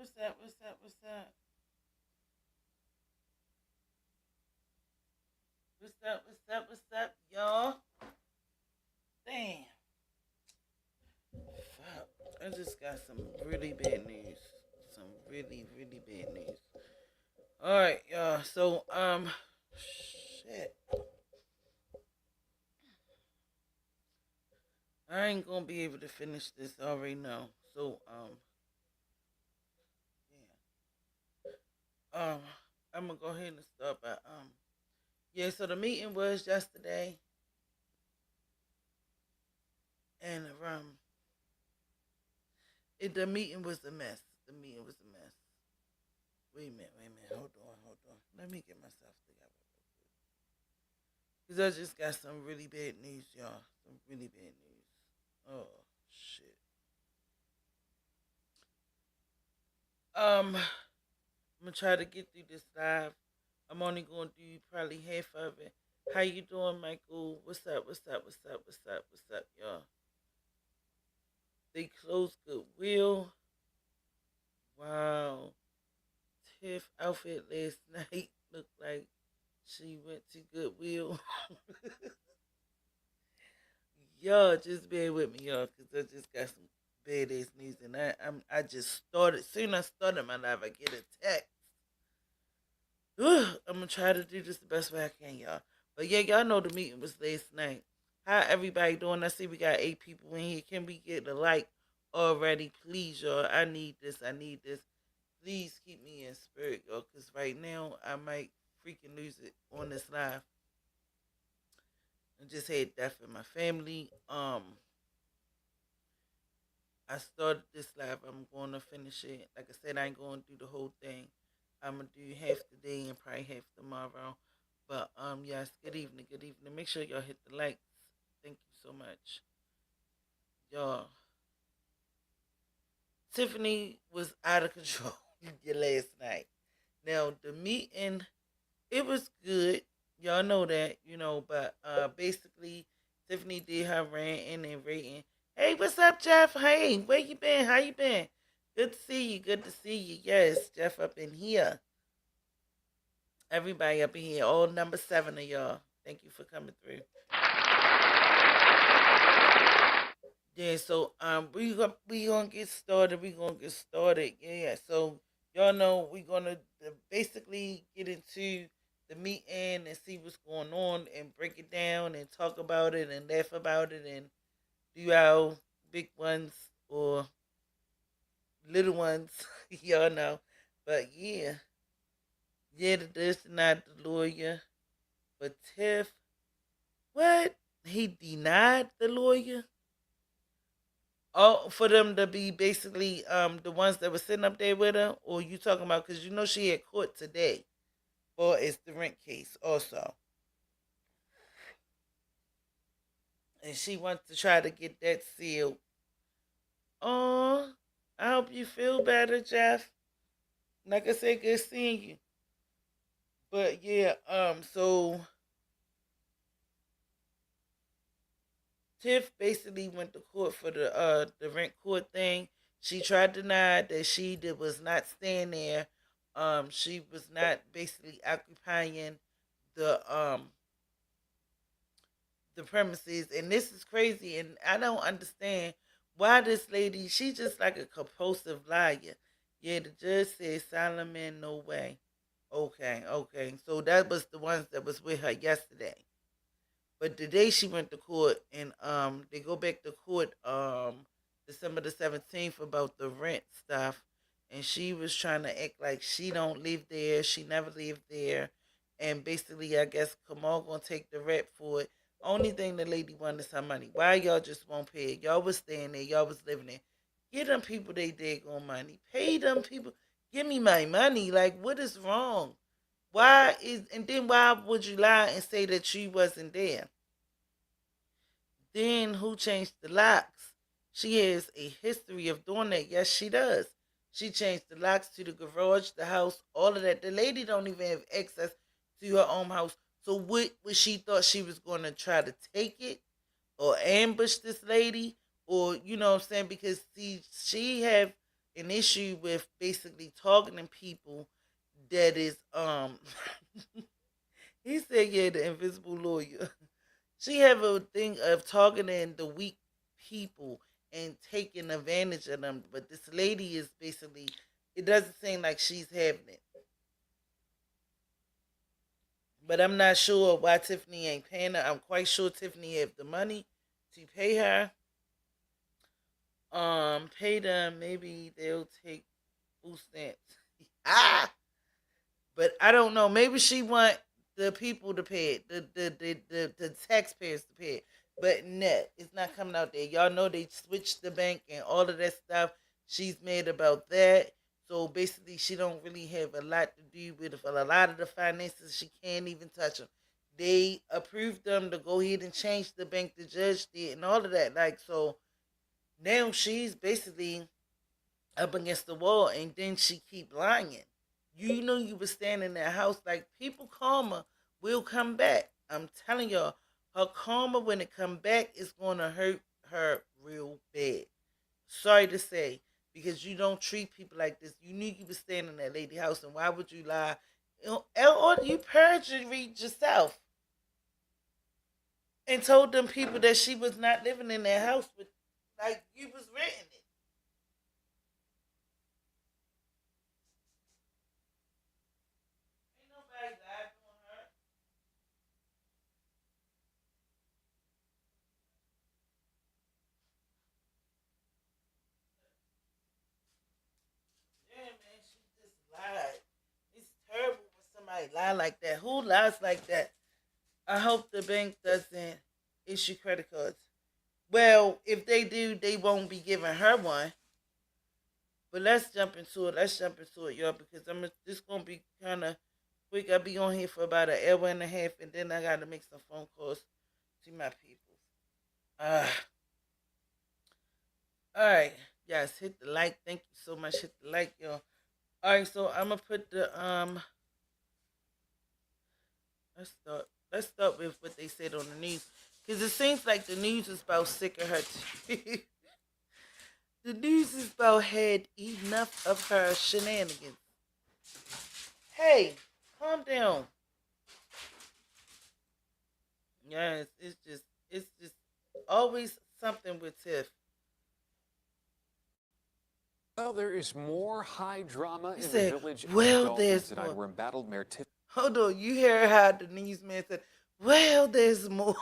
What's that? What's that? What's that? What's that? What's that? What's that? Y'all? Damn. Fuck. I just got some really bad news. Some really, really bad news. Alright, y'all. So, shit. I ain't gonna be able to finish this. I already know. So, yeah. I'm gonna go ahead and start by, yeah, so the meeting was yesterday. And, the meeting was a mess. The meeting was a mess. Wait a minute. Hold on. Let me get myself together. Because I just got some really bad news, y'all. Some really bad news. Oh, shit. I'm going to try to get through this live. I'm only going to do probably half of it. How you doing, Michael? What's up? What's up, y'all? They closed Goodwill. Wow. Tiff outfit last night looked like she went to Goodwill. Y'all just bear with me, y'all, because I just got some badass news, and I just started. Soon as I started my live, I get a text. I'm gonna try to do this the best way I can, y'all. But yeah, y'all know the meeting was last night. How everybody doing? I see we got 8 people in here. Can we get a like already, please, y'all? I need this. Please keep me in spirit, y'all, because right now I might freaking lose it on this live. I just had death in my family. I started this live. I'm going to finish it. Like I said, I ain't going to do the whole thing. I'm going to do half today and probably half tomorrow. But, yes, good evening. Make sure y'all hit the likes. Thank you so much. Y'all, Tiffany was out of control last night. Now, the meeting, it was good. Y'all know that, but basically, Tiffany did her ranting and rating. Hey, what's up, Jeff? Hey, where you been? How you been? Good to see you. Yes, Jeff up in here. Everybody up in here. All number 7 of y'all. Thank you for coming through. Yeah, so we gonna get started. Yeah. So y'all know we gonna basically get into the meeting and see what's going on and break it down and talk about it and laugh about it and do our big ones or little ones, y'all know. But yeah, this not the lawyer, but Tiff, what? He denied the lawyer. Oh, for them to be basically the ones that were sitting up there with her, or you talking about because she had court today, or it's the rent case also, and she wants to try to get that sealed. Oh, I hope you feel better, Jeff. Like I said, good seeing you. But yeah, so Tiff basically went to court for the rent court thing. She tried to deny that was not staying there. She was not basically occupying the the premises, and this is crazy, and I don't understand why this lady. She's just like a compulsive liar. Yeah, the judge said Solomon, no way. Okay. So that was the ones that was with her yesterday. But today she went to court, and they go back to court December the 17th about the rent stuff, and she was trying to act like she don't live there, she never lived there, and basically I guess Kamal gonna take the rent for it. Only thing the lady wanted is her money. Why y'all just won't pay it? Y'all was staying there, y'all was living there. Give them people they daggone money. Pay them people. Give me my money. Like, what is wrong? And then why would you lie and say that she wasn't there? Then who changed the locks? She has a history of doing that. Yes, she does. She changed the locks to the garage, the house, all of that. The lady don't even have access to her own house. So what was she thought she was going to try to take it or ambush this lady? Or, you know what I'm saying? Because see, she have an issue with basically targeting people that is he said, yeah, the invisible lawyer. She have a thing of targeting the weak people and taking advantage of them. But this lady is basically, it doesn't seem like she's having it. But I'm not sure why Tiffany ain't paying her. I'm quite sure Tiffany have the money to pay her. Pay them. Maybe they'll take food stamps. ah, but I don't know. Maybe she want the people to pay it, the taxpayers to pay it. But net, it's not coming out there. Y'all know they switched the bank and all of that stuff. She's mad about that. So basically, she don't really have a lot to do with a lot of the finances. She can't even touch them. They approved them to go ahead and change the bank. The judge did, and all of that. Like so, now she's basically up against the wall, and then she keep lying. You know you was standing in that house like people karma will come back. I'm telling y'all, her karma when it come back is gonna hurt her real bad. Sorry to say, because you don't treat people like this. You knew you was standing in that lady house, and why would you lie? Or you perjured yourself and told them people that she was not living in that house, but like you was renting it. Ain't nobody lied on her. Yeah, man, she just lied. It's terrible when somebody lie like that. Who lies like that? I hope the bank doesn't issue credit cards. Well, if they do, they won't be giving her one. But let's jump into it. Let's jump into it, y'all, because this gonna be kind of quick. I'll be on here for about an hour and a half, and then I gotta make some phone calls to my people. Uh, all right, guys, hit the like. Thank you so much. Hit the like, y'all. All right, so I'm gonna put the Let's start with what they said on the news, because it seems like the news is about sick of her. The news is about had enough of her shenanigans. Hey, calm down. Yes, it's just always something with Tiff. Well, there is more high drama He in the said, village of "Well, Dolton there's tonight, more." where embattled Mayor Tiffany Hold on, you hear how the newsman said, "Well, there's more."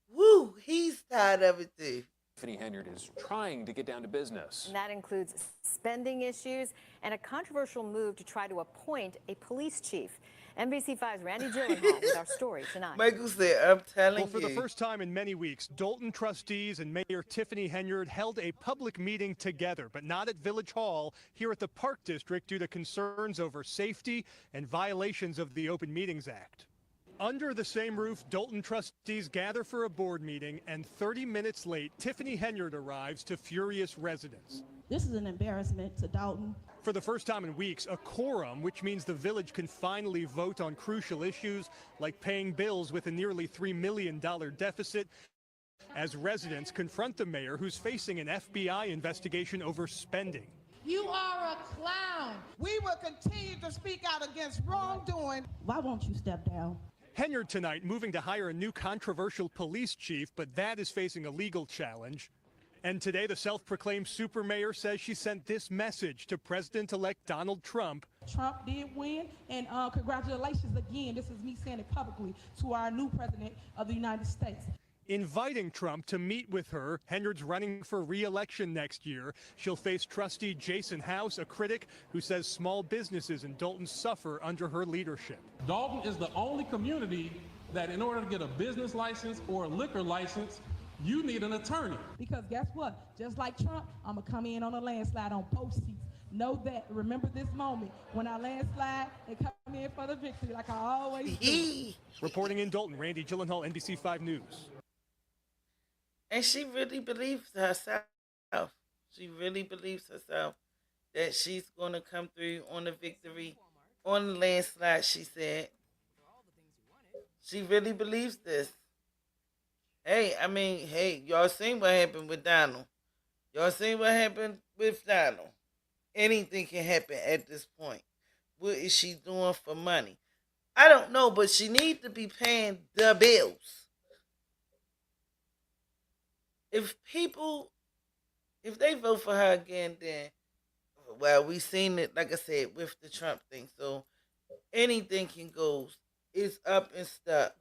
Woo, he's tired of it too. Henyard is trying to get down to business. And that includes spending issues and a controversial move to try to appoint a police chief. NBC5's Randy Gyllenhaal with our story tonight. Michael said, "I'm telling Well, for you." the first time in many weeks, Dolton trustees and Mayor Tiffany Henyard held a public meeting together, but not at Village Hall, here at the Park District due to concerns over safety and violations of the Open Meetings Act. Under the same roof, Dolton trustees gather for a board meeting, and 30 minutes late, Tiffany Henyard arrives to furious residents. This is an embarrassment to Dolton. For the first time in weeks, a quorum, which means the village can finally vote on crucial issues like paying bills with a nearly $3 million deficit, as residents confront the mayor, who's facing an FBI investigation over spending. You are a clown. We will continue to speak out against wrongdoing. Why won't you step down? Henyard tonight moving to hire a new controversial police chief, but that is facing a legal challenge. And today, the self-proclaimed super mayor says she sent this message to President-elect Donald Trump. Trump did win, and congratulations again. This is me saying it publicly to our new president of the United States. Inviting Trump to meet with her. Henyard's running for re-election next year. She'll face trustee Jason House, a critic who says small businesses in Dolton suffer under her leadership. Dolton is the only community that in order to get a business license or a liquor license, you need an attorney. Because guess what? Just like Trump, I'm going to come in on a landslide on both seats. Know that. Remember this moment. When I landslide, they come in for the victory like I always do. Reporting in Dolton, Randy Gyllenhaal, NBC5 News. And she really believes herself. She really believes herself that she's going to come through on the victory, on the landslide, she said. She really believes this. Hey, y'all seen what happened with Donald. Y'all seen what happened with Donald? Anything can happen at this point. What is she doing for money? I don't know, but she needs to be paying the bills. If people, if they vote for her again, then, well, we seen it, like I said, with the Trump thing. So anything can go. It's up and stuck.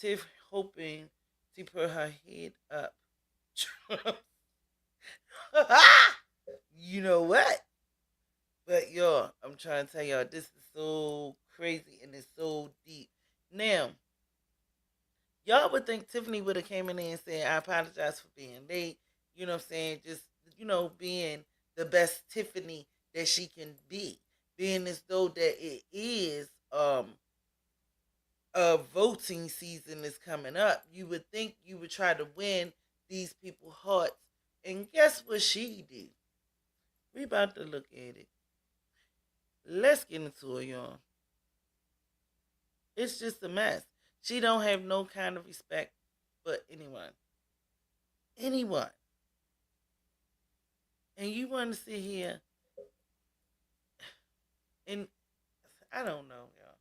Tiff hoping to put her head up. You know what? But y'all, I'm trying to tell y'all, this is so crazy and it's so deep. Now, y'all would think Tiffany would have came in there and said, I apologize for being late. You know what I'm saying? Just, being the best Tiffany that she can be. Being as though that it is a voting season is coming up. You would think you would try to win these people's hearts. And guess what she did? We about to look at it. Let's get into it, y'all. It's just a mess. She don't have no kind of respect for anyone. Anyone. And you want to sit here and I don't know, y'all.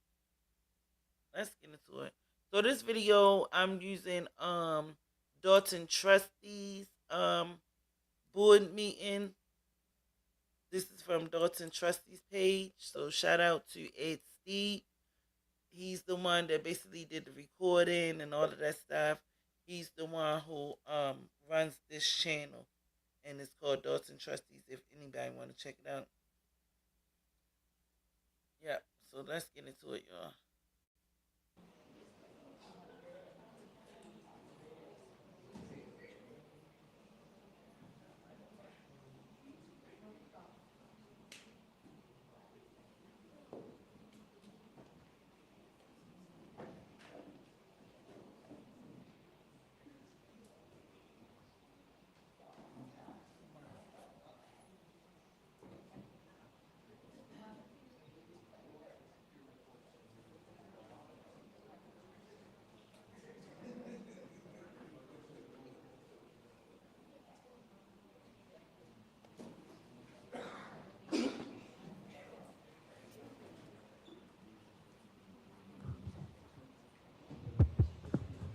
Let's get into it. So this video I'm using Dolton Trustees board meeting. This is from Dolton Trustees page. So shout out to Ed Steed. He's the one that basically did the recording and all of that stuff. He's the one who runs this channel, and it's called Dolton Trustees. If anybody want to check it out, yeah. So let's get into it, y'all.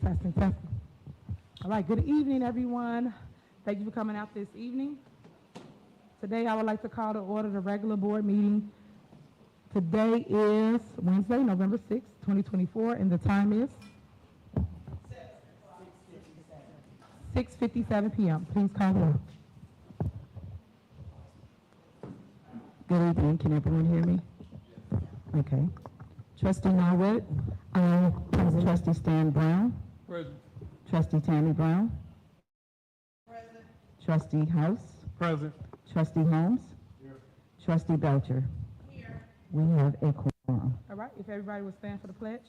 Testing, testing. All right, good evening, everyone. Thank you for coming out this evening. Today, I would like to call to order the regular board meeting. Today is Wednesday, November 6th, 2024, and the time is 6:57 p.m. Please call the roll. Good evening. Can everyone hear me? Okay. Trustee Norwood. Aye. Trustee Stan Brown. Present. Trustee Tammy Brown. Present. Trustee House. Present. Trustee Holmes. Here. Trustee Belcher. Here. We have a quorum. All right, if everybody would stand for the pledge.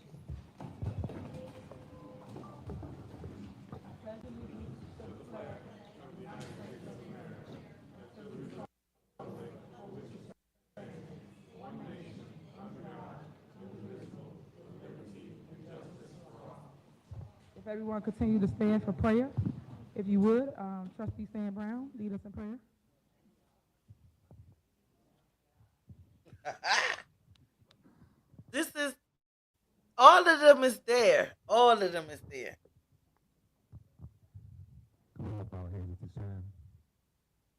If everyone continue to stand for prayer, if you would, Trustee Stan Brown, lead us in prayer. This is all of them is there. All of them is there. Come up our head with the shine.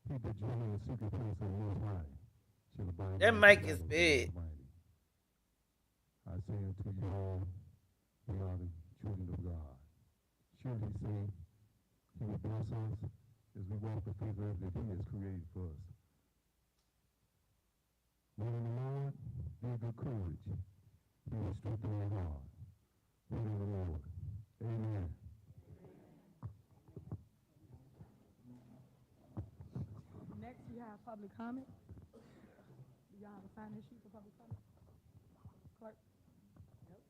He that dwell in the secret place of the Most High shall abide That under mic the is shadow of the big. Almighty. I say unto you all, we are the children of God. Surely he say, he will bless us as we walk the faith earth that he has created for us. Wait on the Lord, be of good courage. He will strengthen your heart. Wait on the Lord. Amen. Next, we have public comment. Do y'all have a sign-in sheet for public comment? Clerk? Nope.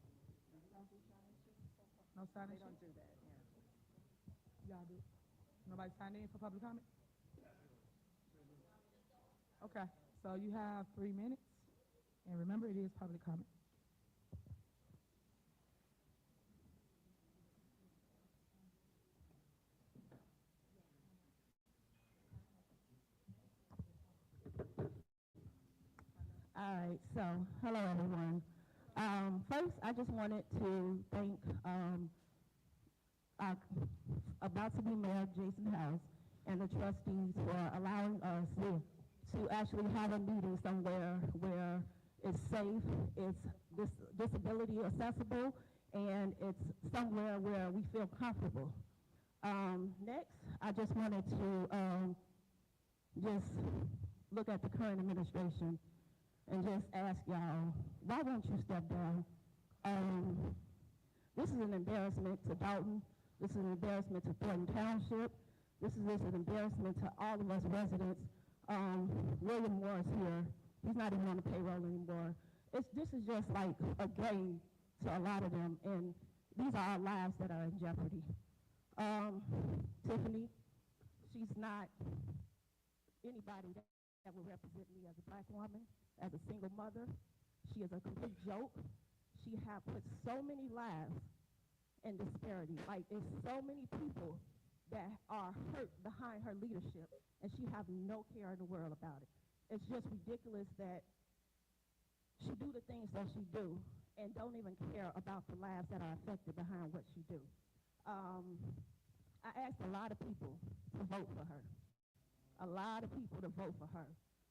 No sign-in sheet? They don't do that, yeah. Y'all do? Nobody signed in for public comment? Okay, so you have 3 minutes, and remember, it is public comment. right, so hello everyone. First, I just wanted to thank our about to be Mayor Jason House and the trustees for allowing us to actually have a meeting somewhere where it's safe, it's disability accessible, and it's somewhere where we feel comfortable. Next, I just wanted to just look at the current administration and just ask y'all, why won't you step down? This is an embarrassment to Dolton. This is an embarrassment to Dolton Township. This is an embarrassment to all of us residents. William Moore is here. He's not even on the payroll anymore. This is just like a game to a lot of them, and these are our lives that are in jeopardy. Tiffany, she's not anybody that will represent me as a black woman, as a single mother. She is a complete joke. She has put so many lives in disparity. Like, there's so many people that are hurt behind her leadership, and she has no care in the world about it. It's just ridiculous that she do the things that she do and don't even care about the lives that are affected behind what she do. I asked a lot of people to vote for her. A lot of people to vote for her.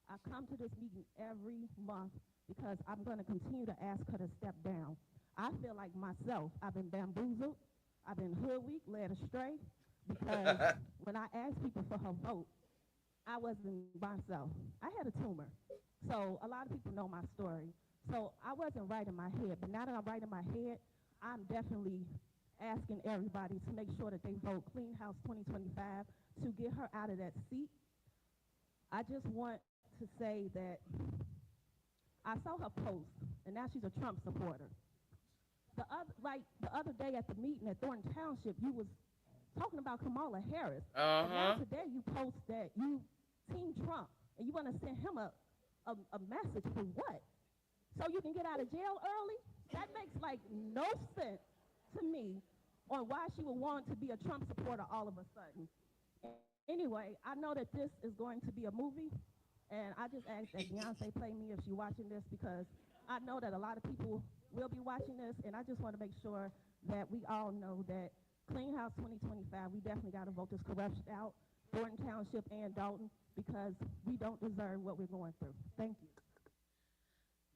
I come to this meeting every month because I'm going to continue to ask her to step down. I feel like myself, I've been bamboozled, I've been hoodwinked, led astray, because when I asked people for her vote, I wasn't myself. I had a tumor. So a lot of people know my story. So I wasn't right in my head, but now that I'm right in my head, I'm definitely asking everybody to make sure that they vote Clean House 2025 to get her out of that seat. I just want to say that I saw her post, and now she's a Trump supporter. The other day at the meeting at Dolton Township, you was talking about Kamala Harris. And now today you post that you Team Trump, and you want to send him a message for what? So you can get out of jail early? That makes like no sense to me on why she would want to be a Trump supporter all of a sudden. Anyway, I know that this is going to be a movie, and I just ask that Beyonce play me if she's watching this, because I know that a lot of people will be watching this, and I just want to make sure that we all know that Clean House 2025, we definitely got to vote this corruption out, Dolton Township and Dolton, because we don't deserve what we're going through. Thank you.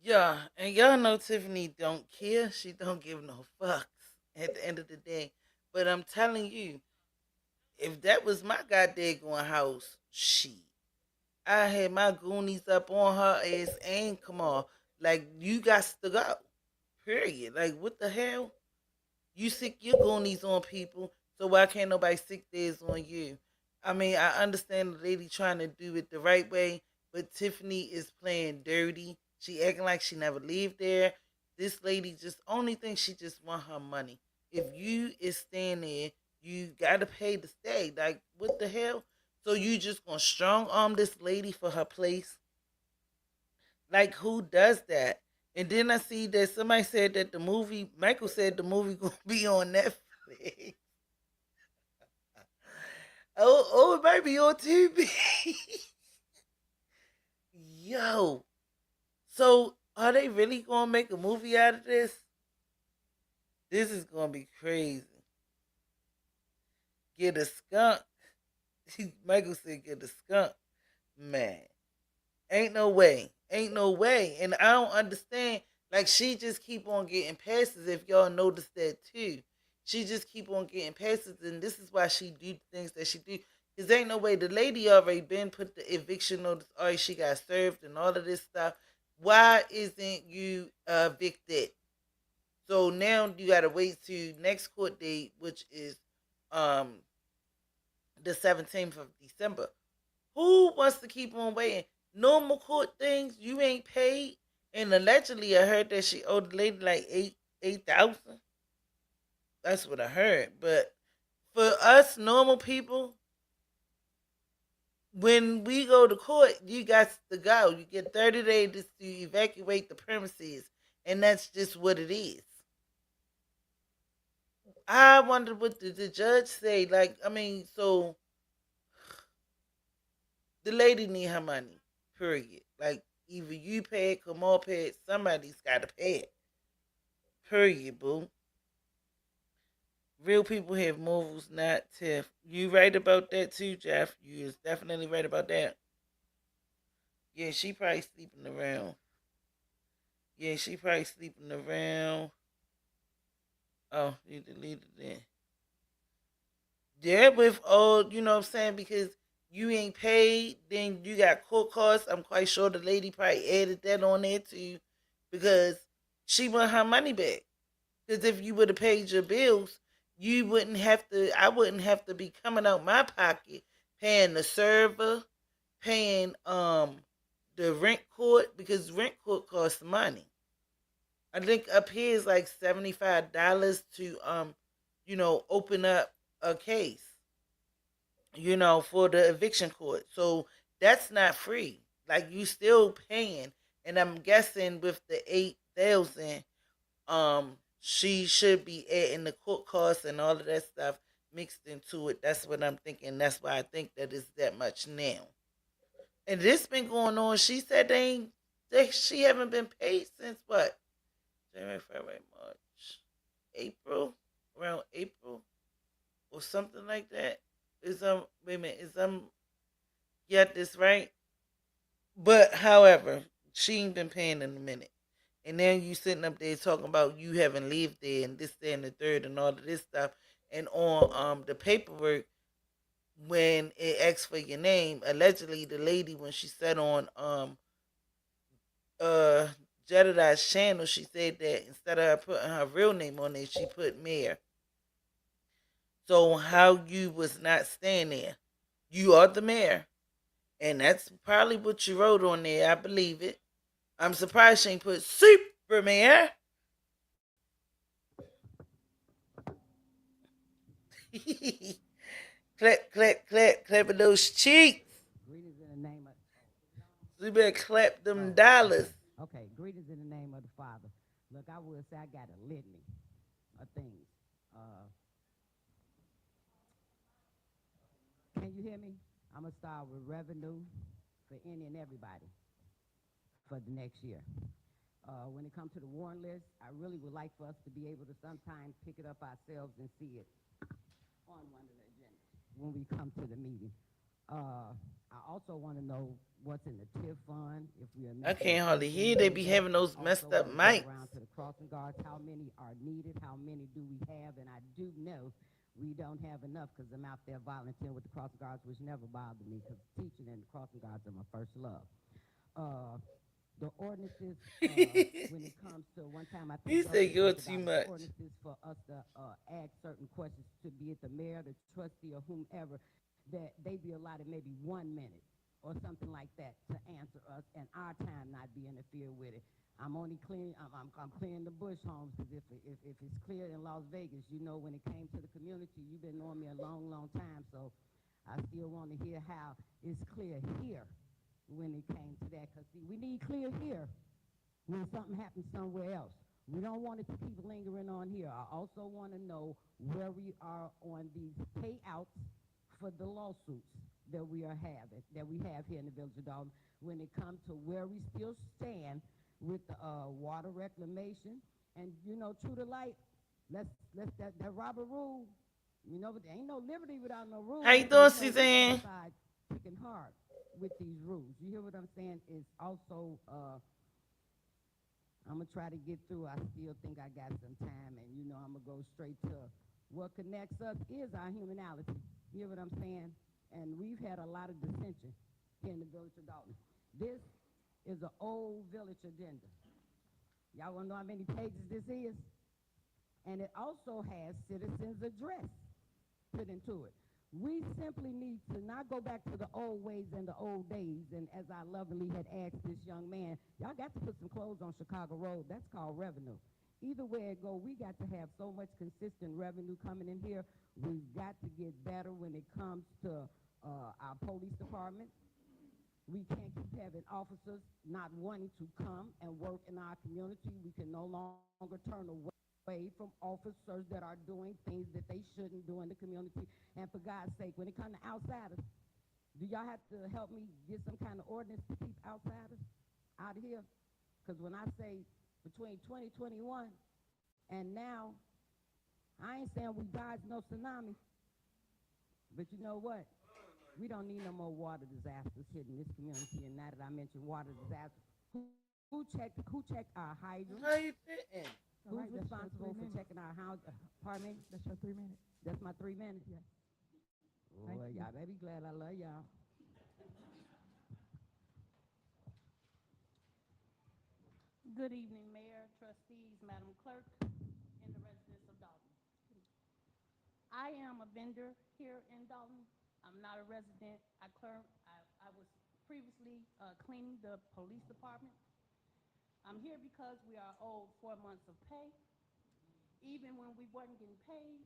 Yeah, and y'all know Tiffany don't care. She don't give no fucks at the end of the day. But I'm telling you, if that was my goddamn house, shit, I had my goonies up on her ass and come on. Like, you got to go. Period. Like, what the hell? You sick your goonies on people, so why can't nobody sick theirs on you? I mean, I understand the lady trying to do it the right way, but Tiffany is playing dirty. She acting like she never lived there. This lady just only thinks she just want her money. If you is staying there, you gotta pay to stay. Like, what the hell? So you just gonna strong arm this lady for her place? Like, who does that? And then I see that somebody said that Michael said the movie gonna be on Netflix. Oh, it might be on TV. Yo. So, are they really gonna make a movie out of this? This is gonna be crazy. Get a skunk. Michael said get a skunk. Man. Ain't no way. Ain't no way. And I don't understand. Like, she just keep on getting passes, if y'all notice that too. She just keep on getting passes, and this is why she do things that she do. Because ain't no way. The lady already been put the eviction notice. Already, she got served and all of this stuff. Why isn't you evicted? So now you got to wait to next court date, which is the 17th of December. Who wants to keep on waiting? Normal court things, you ain't paid. And allegedly, I heard that she owed the lady like $8,000. That's what I heard. But for us normal people, when we go to court, you got to go. You get 30 days to evacuate the premises, and that's just what it is. I wonder what the judge say. Like, I mean, so the lady need her money. Period. Like, Either you pay it, Kamal pay it, somebody's got to pay it. Period, boo. Real people have morals, not Tiff. You right about that too, Jeff. You is definitely right about that. Yeah, she probably sleeping around. Yeah, she probably sleeping around. Oh, you deleted it. Yeah, with all, you know what I'm saying, because you ain't paid, then you got court costs. I'm quite sure the lady probably added that on there too, because she want her money back. Because if you would have paid your bills, you wouldn't have to. I wouldn't have to be coming out my pocket paying the server, paying the rent court, because rent court costs money. I think up here is like $75 to open up a case, for the eviction court. So that's not free. Like you still paying. And I'm guessing with the 8,000, she should be adding the court costs and all of that stuff mixed into it. That's what I'm thinking. That's why I think that it's that much now. And this been going on. She said she haven't been paid since what? January, February, March, April, around April or something like that. Is wait a minute, is get this right? But however, she ain't been paying in a minute. And now you sitting up there talking about you haven't lived there and this, that, and the third and all of this stuff. And on the paperwork, when it asks for your name, allegedly the lady when she said on uh Jedediah's channel, she said that instead of her putting her real name on there, she put Mayor. So how you was not staying there? You are the mayor, and that's probably what you wrote on there. I believe it. I'm surprised she ain't put super mayor. Clap, clap, clap, clapping those cheeks. Greetings in the name of. So you better clap them dollars. Okay, greetings in the name of the Father. Look, I will say I got a litany of things. Can you hear me? I'm going to start with revenue for any and everybody for the next year. When it comes to the warrant list, I really would like for us to be able to sometimes pick it up ourselves and see it on one of the agendas when we come to the meeting. I also want to know what's in the TIF fund. If we are I can't hardly hear. They be having those messed up mics. Around to the crossing guards, how many are needed? How many do we have? And I do know we don't have enough because I'm out there volunteering with the crossing guards, which never bothered me because teaching and the crossing guards are my first love. The ordinances, when it comes to one time, I think you say you're too much. Ordinances for us to ask certain questions to be it the mayor, the trustee, or whomever, that they be allotted maybe 1 minute or something like that to answer us, and our time not be interfered with it. I'm only clearing. I'm clearing the Bush homes because if it's clear in Las Vegas, when it came to the community, you've been knowing me a long, long time, so I still want to hear how it's clear here when it came to that, because we need clear here when something happens somewhere else. We don't want it to keep lingering on here. I also want to know where we are on these payouts for the lawsuits that we have here in the Village of Dolton, when it comes to where we still stand with the water reclamation, and true to light, let's that Robert rule, but there ain't no liberty without no rules. How you doing, Suzanne? Kicking hard with these rules. You hear what I'm saying? Is also I'm gonna try to get through. I still think I got some time, and I'm gonna go straight to what connects us is our humanality. You hear what I'm saying? And we've had a lot of dissension here in the Village of Dolton. This is an old village agenda. Y'all wanna know how many pages this is? And it also has citizens' address put into it. We simply need to not go back to the old ways and the old days. And as I lovingly had asked this young man, y'all got to put some clothes on Chicago Road. That's called revenue. Either way it go, we got to have so much consistent revenue coming in here. We've got to get better when it comes to our police department. We can't keep having officers not wanting to come and work in our community. We can no longer turn away from officers that are doing things that they shouldn't do in the community. And for God's sake, when it comes to outsiders, do y'all have to help me get some kind of ordinance to keep outsiders out of here. Because when I say between 2021 and now, I ain't saying we dodged no tsunami, but you know what? We don't need no more water disasters hitting this community. And now that I mentioned water disasters, who checked our hydrants? How you fitting? Who's responsible for checking our house? Pardon me? That's your 3 minutes. That's my 3 minutes. Yes. Boy, y'all better be glad I love y'all. Good evening, Mayor, trustees, Madam Clerk, and the residents of Dolton. I am a vendor here in Dolton. I'm not a resident. I was previously cleaning the police department. I'm here because we are owed 4 months of pay. Even when we weren't getting paid,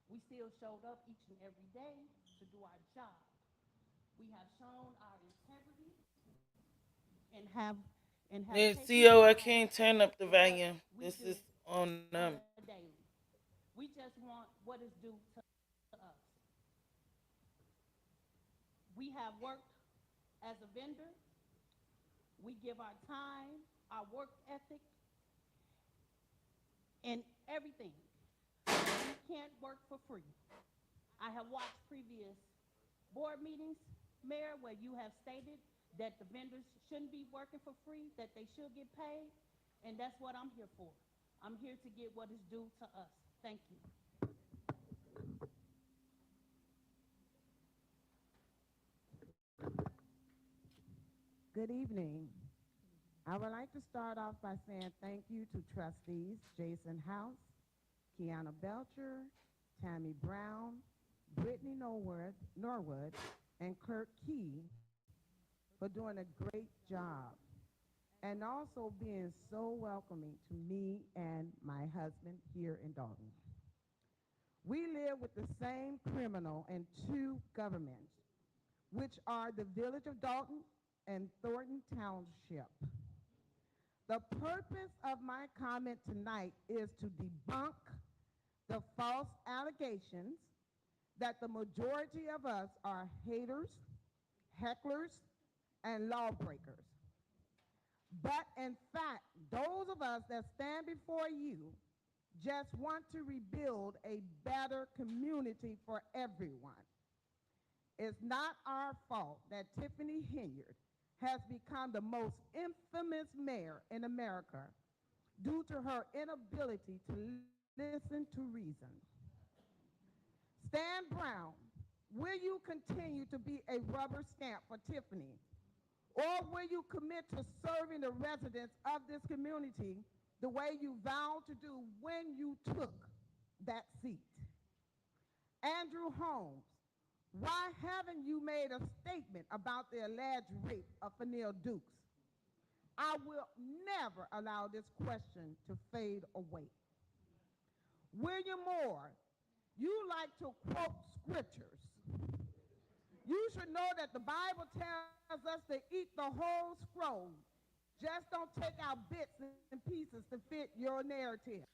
we still showed up each and every day to do our job. We have shown our integrity and have Yeah, taken CO, I pride can't turn up the volume. we This do is on daily. We just want what is due to us. We have worked as a vendor. We give our time, our work ethic, and everything. We can't work for free. I have watched previous board meetings, Mayor, where you have stated that the vendors shouldn't be working for free, that they should get paid, and that's what I'm here for. I'm here to get what is due to us. Thank you. Good evening. I would like to start off by saying thank you to trustees Jason House, Kiana Belcher, Tammy Brown, Brittany Norwood, and Clerk Key for doing a great job and also being so welcoming to me and my husband here in Dolton. We live with the same criminal in two governments, which are the Village of Dolton and Dolton Township. The purpose of my comment tonight is to debunk the false allegations that the majority of us are haters, hecklers, and lawbreakers. But in fact, those of us that stand before you just want to rebuild a better community for everyone. It's not our fault that Tiffany Henyard has become the most infamous mayor in America due to her inability to listen to reason. Stan Brown, will you continue to be a rubber stamp for Tiffany, or will you commit to serving the residents of this community the way you vowed to do when you took that seat? Andrew Holmes, why haven't you made a statement about the alleged rape of Fanil Dukes? I will never allow this question to fade away. William Moore, you like to quote scriptures. You should know that the Bible tells us to eat the whole scroll. Just don't take out bits and pieces to fit your narrative.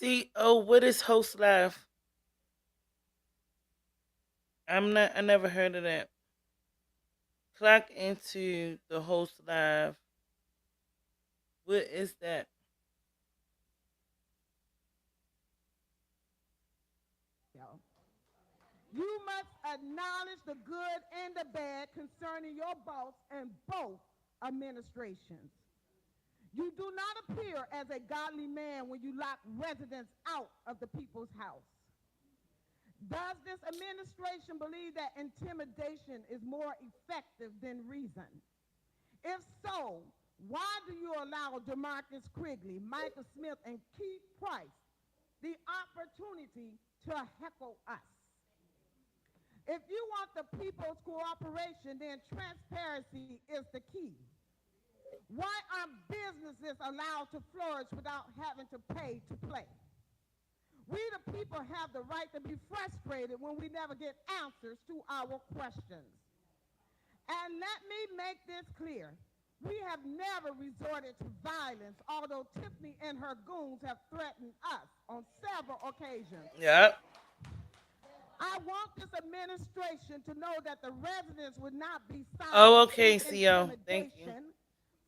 CO, what is Host Live? I never heard of that. Clock into the Host Live. What is that? You must acknowledge the good and the bad concerning your boss and both administrations. You do not appear as a godly man when you lock residents out of the people's house. Does this administration believe that intimidation is more effective than reason? If so, why do you allow DeMarcus Quigley, Michael Smith, and Keith Price the opportunity to heckle us? If you want the people's cooperation, then transparency is the key. Why are businesses allowed to flourish without having to pay to play? We the people have the right to be frustrated when we never get answers to our questions. And let me make this clear. We have never resorted to violence, although Tiffany and her goons have threatened us on several occasions. Yep. I want this administration to know that the residents would not be silent. Oh, okay, CO. Thank you.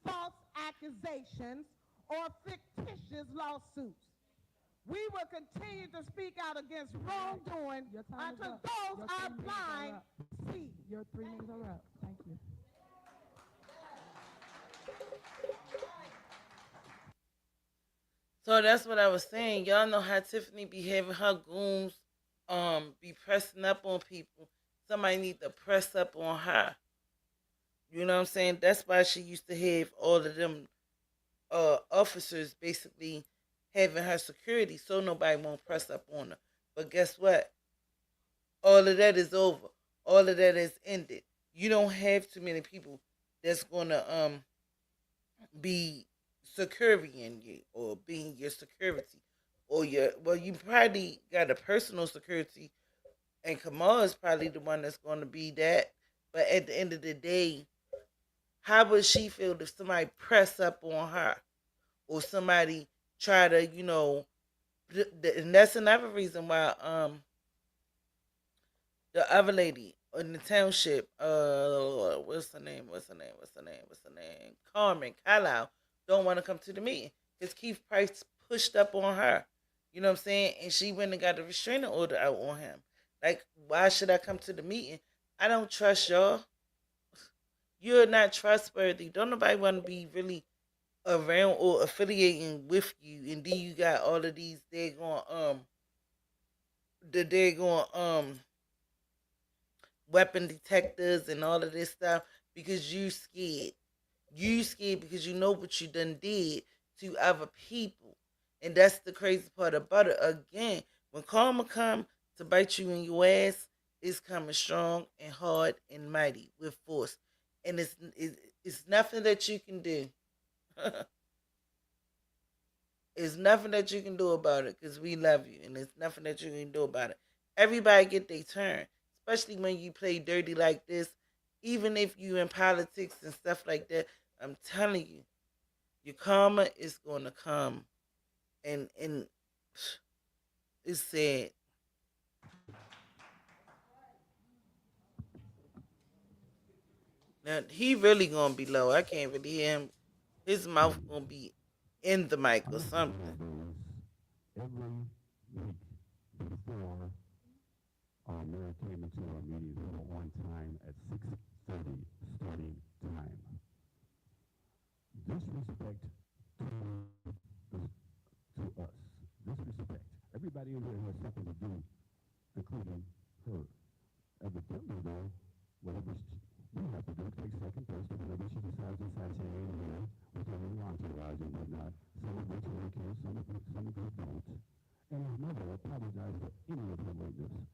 False accusations or fictitious lawsuits. We will continue to speak out against wrongdoing until those are blind see. Your 3 minutes are up. Thank you. So that's what I was saying. Y'all know how Tiffany be having her goons be pressing up on people. Somebody need to press up on her. You know what I'm saying? That's why she used to have all of them officers basically having her security so nobody won't press up on her. But guess what? All of that is over. All of that is ended. You don't have too many people that's gonna be securing you or being your security or your you probably got a personal security and Kamal is probably the one that's gonna be that. But at the end of the day, how would she feel if somebody press up on her or somebody try to, and that's another reason why the other lady in the township, what's her name? Carmen Carlisle don't want to come to the meeting because Keith Price pushed up on her. You know what I'm saying? And she went and got a restraining order out on him. Like, why should I come to the meeting? I don't trust y'all. You're not trustworthy. Don't nobody want to be really around or affiliating with you, and then you got all of these weapon detectors and all of this stuff because you scared. You scared because you know what you done did to other people. And that's the crazy part about it. Again, when karma come to bite you in your ass, it's coming strong and hard and mighty with force. And it's nothing that you can do. It's nothing that you can do about it because we love you. And there's nothing that you can do about it. Everybody get their turn. Especially when you play dirty like this. Even if you in politics and stuff like that, I'm telling you, your karma is going to come. And it's sad. Now, he really going to be low. I can't really hear him. His mouth going to be in the mic or something. Every week before our mayor came into our meetings, we were on time at 6:30 starting time. Disrespect to us. Disrespect. Everybody in here has something to do, including her. As a builder, though, whatever we have to do, take second best to whatever she decides to say here with her new entourage and whatnot. Some of which work here, some of which don't. And I've never apologized for any of her lateness.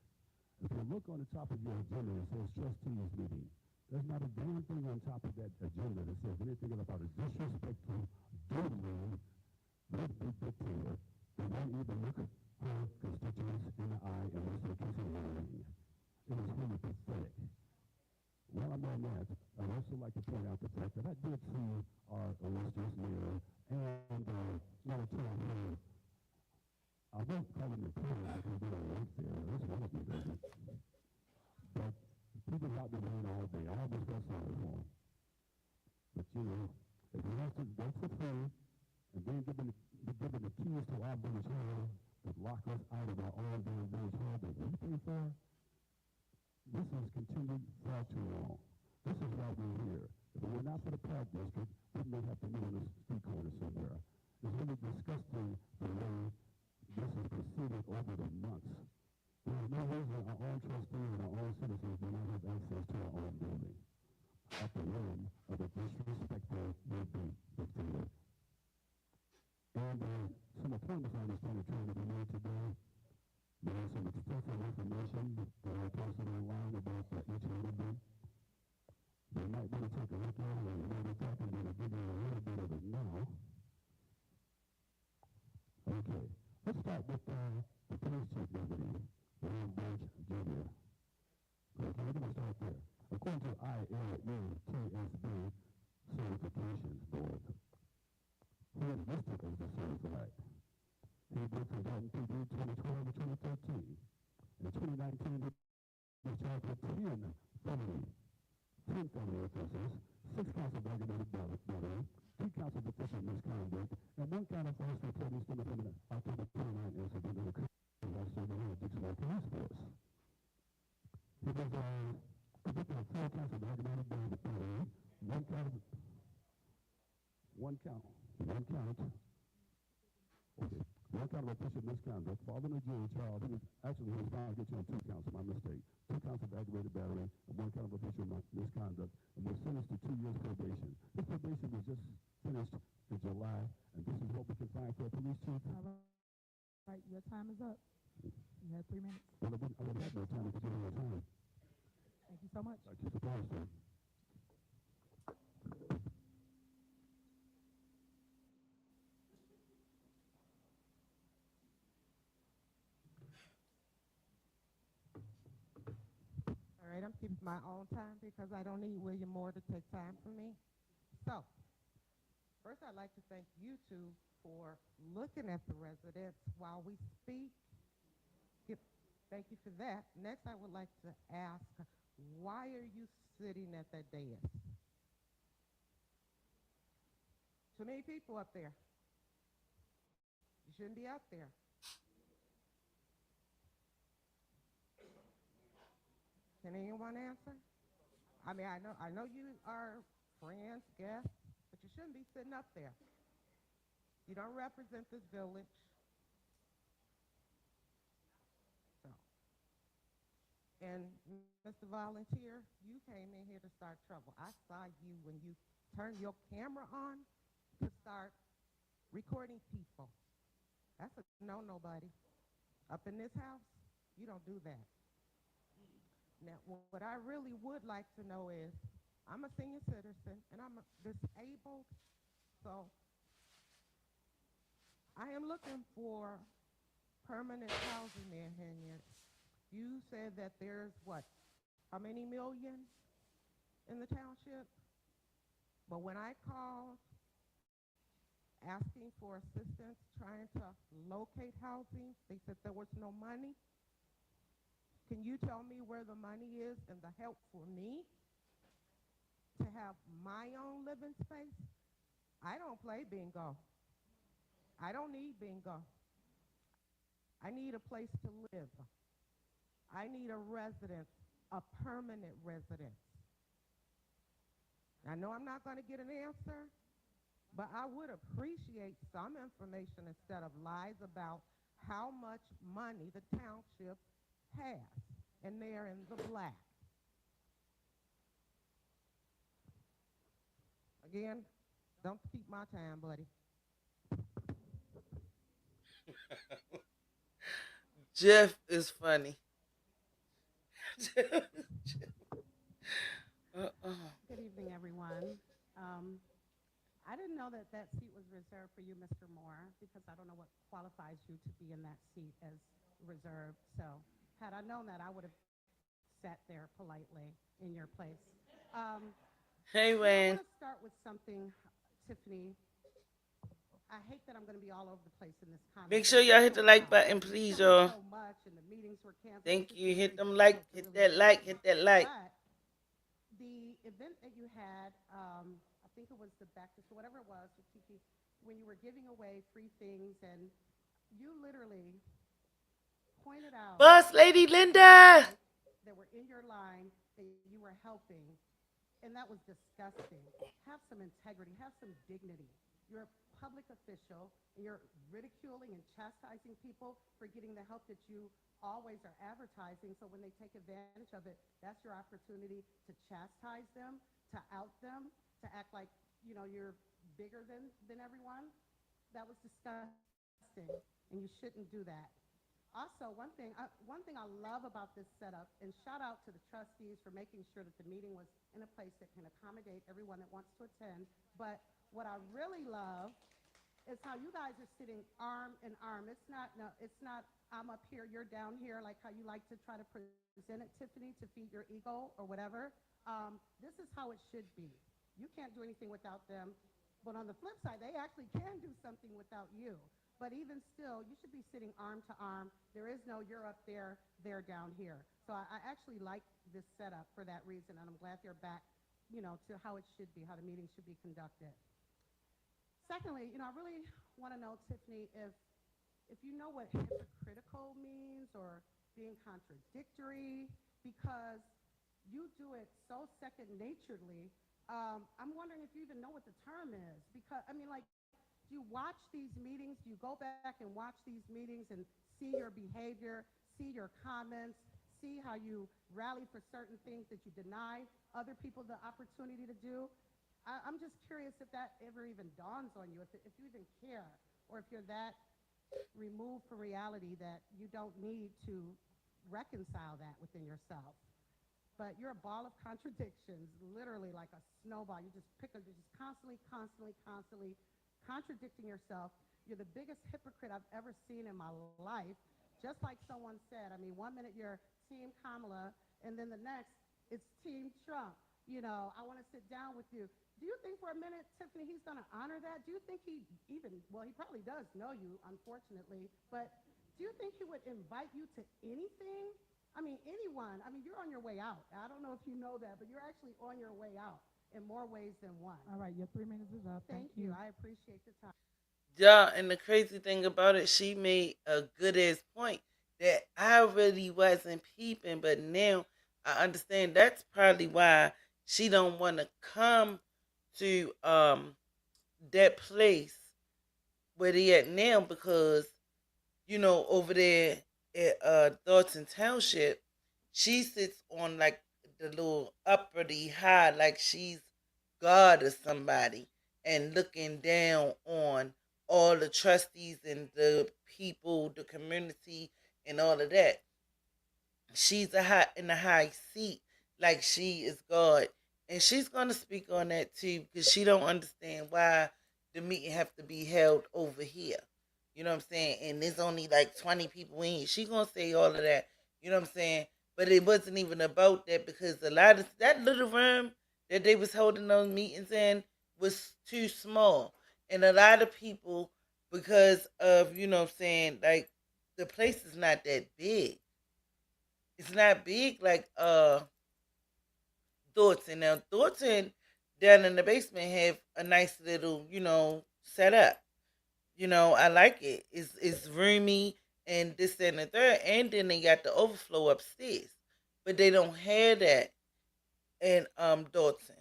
If you look on the top of your agenda, it says trustees meeting. There's not a damn thing on top of that agenda that says anything about a disrespectful, doodling, big dictator that won't even look her constituents in the eye and wants to kiss her ring. It is really pathetic. While I'm on that, I'd also like to point out the fact that I did see our illustrious mayor and want to tell her, I won't call him the king because they don't work there. That's one of them doesn't. But people out there doing all day. I almost got sorry for him. But if you have to go for free and then be given the keys to our village hall that lock us out of our own damn village hall that we pay for, this has continued far too long. This is why we're here. If it were not for the Park District, we may have to meet on a street corner somewhere. It's really disgusting the way this has proceeded over the months. There is no reason our own trustees and our own citizens do not have access to our own building at the whim of a disrespectful would-be dictator. And some appointments I understand are trying to be made today. There is some extensive information that I posted online about each one of them. They might want to take a look at it, and maybe talking about it, give you a little bit of it now. Okay, let's start with the police chief deputy, William Branch Jr. Okay, we're going to start there. According to ILUTSB Certification Board, he is listed as the certified. He did from Dolton PD 2012 to 2013. In 2019, he was charged with 10 felony offenses, 6 counts of aggravated battery, 2 counts of official misconduct, and 1 count of false reporting stemming from an October 29 incident in the Dixon Police Force. He was convicted of 4 counts of aggravated battery, 1 count of one count of official misconduct. Following a jury trial, he was found guilty on 2 counts, my mistake. 2 counts of aggravated battery and 1 count of official misconduct, and was sentenced to 2 years probation. His probation was just finished in July, and this is what we can find for a police chief. All right, your time is up. You have 3 minutes. Well, I wouldn't have no time if you give me more time. Thank you so much. Like you're supposed to. All right, I'm keeping my own time because I don't need William Moore to take time from me. So, first I'd like to thank you two for looking at the residents while we speak. Thank you for that. Next, I would like to ask, why are you sitting at that dais? Too many people up there. You shouldn't be up there. Can anyone answer? I mean, I know you are friends, guests, but you shouldn't be sitting up there. You don't represent this village. So, and Mr. Volunteer, you came in here to start trouble. I saw you when you turned your camera on to start recording people. That's a no, buddy. Up in this house, you don't do that. Now, what I really would like to know is, I'm a senior citizen and I'm disabled, so I am looking for permanent housing there, Henyard. You said that there's what, how many million in the township? But when I called asking for assistance trying to locate housing, they said there was no money. Can you tell me where the money is and the help for me to have my own living space? I don't play bingo. I don't need bingo. I need a place to live. I need a residence, a permanent residence. I know I'm not going to get an answer, but I would appreciate some information instead of lies about how much money the township has, and they're in the black. Again, don't keep my time, buddy. Jeff is funny. Good evening, everyone. I didn't know that that seat was reserved for you, Mr. Moore, because I don't know what qualifies you to be in that seat as reserved. So had I known that, I would have sat there politely in your place. Hey, I Wayne. want to start with something, Tiffany. I hate that I'm going to be all over the place in this conversation. Make sure y'all hit the like button, please, y'all. So much, and the meetings were canceled. Thank you. Hit them like, hit that like, hit that like. But the event that you had, I think it was the back to school, whatever it was, with Kiki, when you were giving away free things, and you literally pointed out Boss Lady Linda that were in your line that you were helping, and that was disgusting. Have some integrity, have some dignity. You're a public official, and you're ridiculing and chastising people for getting the help that you always are advertising, so when they take advantage of it, that's your opportunity to chastise them, to out them, to act like, you know, you're bigger than everyone. That was disgusting, and you shouldn't do that. Also, one thing I love about this setup, and shout out to the trustees for making sure that the meeting was in a place that can accommodate everyone that wants to attend, but what I really love is how you guys are sitting arm in arm. It's not I'm up here, you're down here, like how you like to try to present it, Tiffany, to feed your ego or whatever. This is how it should be. You can't do anything without them, but on the flip side, they actually can do something without you. But even still, you should be sitting arm to arm. There is no you're up there, they're down here. So I actually like this setup for that reason, and I'm glad they're back, you know, to how it should be, how the meeting should be conducted. secondly, I really want to know, Tiffany, if you know what hypocritical means or being contradictory, because you do it so second naturedly. I'm wondering if you even know what the term is, because I mean, like, do you watch these meetings? Do you go back and watch these meetings and see your behavior, see your comments, see how you rally for certain things that you deny other people the opportunity to do? I'm just curious if that ever even dawns on you, if you even care, or if you're that removed from reality that you don't need to reconcile that within yourself. But you're a ball of contradictions, literally like a snowball. You just you're just constantly contradicting yourself. You're the biggest hypocrite I've ever seen in my life. Just like someone said, I mean, 1 minute you're Team Kamala, and then the next it's Team Trump. I want to sit down with you. Do you think for a minute, Tiffany, he's going to honor that? Do you think he he probably does know you, unfortunately, but do you think he would invite you to anything? I mean, anyone. I mean, you're on your way out. I don't know if you know that, but you're actually on your way out in more ways than one. All right, your 3 minutes is up. Thank you. I appreciate the time. Yeah, and the crazy thing about it, she made a good ass point that I really wasn't peeping, but now I understand that's probably why she don't want to come to that place where they at now, because over there at Dolton Township, she sits on like the little uppity high, like she's God or somebody, and looking down on all the trustees and the people, the community, and all of that. She's in a high seat, like she is God, and she's gonna speak on that too, because she don't understand why the meeting have to be held over here. You know what I'm saying? And there's only like 20 people in here. She gonna say all of that. You know what I'm saying? But it wasn't even about that, because a lot of that little room that they was holding those meetings in was too small, and a lot of people, because of what I'm saying, like the place is not that big. It's not big like Thornton. Now Thornton down in the basement have a nice little, setup. I like it. It's roomy and this and the third, and then they got the overflow upstairs. But they don't have that in Dalton.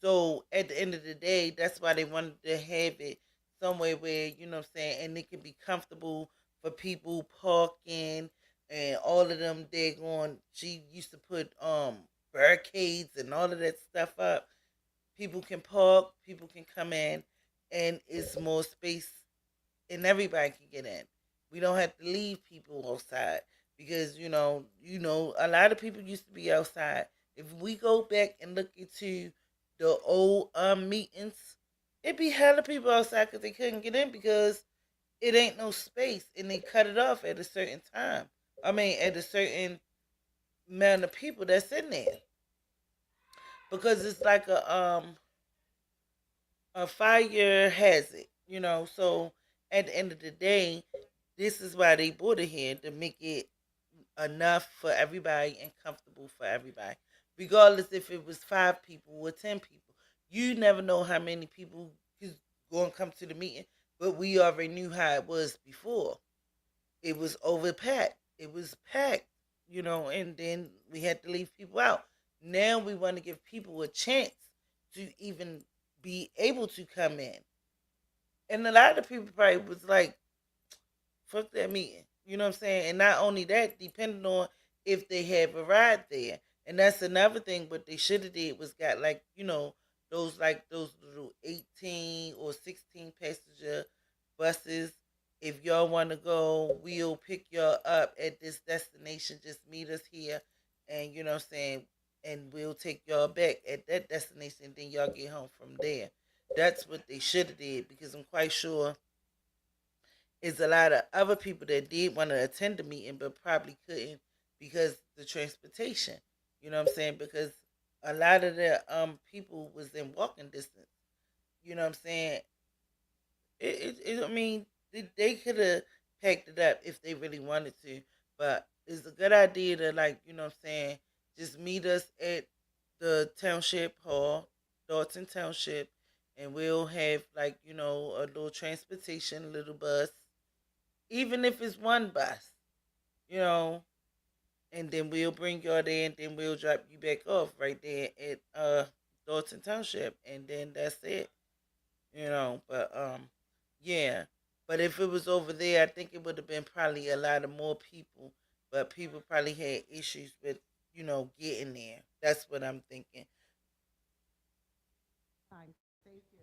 So at the end of the day, that's why they wanted to have it somewhere where, what I'm saying, and it can be comfortable for people parking and all of them. They're going, she used to put barricades and all of that stuff up. People can park, people can come in, and it's more space, and everybody can get in. We don't have to leave people outside, because a lot of people used to be outside. If we go back and look into the old meetings, it be hella people outside because they couldn't get in because it ain't no space, and they cut it off at a certain time. I mean, at a certain amount of people that's in there, because it's like a fire hazard, So at the end of the day, this is why they brought it here, to make it enough for everybody and comfortable for everybody, regardless if it was 5 people or 10 people. You never know how many people is going to come to the meeting, but we already knew how it was before. It was overpacked. It was packed, and then we had to leave people out. Now we want to give people a chance to even be able to come in. And a lot of people probably was like, fuck that meeting. You know what I'm saying? And not only that, depending on if they have a ride there. And that's another thing. What they should have did was got like, those little 18 or 16 passenger buses. If y'all want to go, we'll pick y'all up at this destination. Just meet us here, and you know what I'm saying, and we'll take y'all back at that destination, and then y'all get home from there. That's what they should have did, because I'm quite sure is a lot of other people that did want to attend the meeting but probably couldn't because the transportation. You know what I'm saying? Because a lot of the people was in walking distance. You know what I'm saying? I mean, they could have packed it up if they really wanted to, but it's a good idea to, like, you know what I'm saying, just meet us at the township hall, Dolton Township, and we'll have like a little transportation, little bus, even if it's one bus, you know, and then we'll bring y'all there, and then we'll drop you back off right there at Dolton Township, and then that's it, But yeah. But if it was over there, I think it would have been probably a lot of more people. But people probably had issues with getting there. That's what I'm thinking. Fine. Thank you.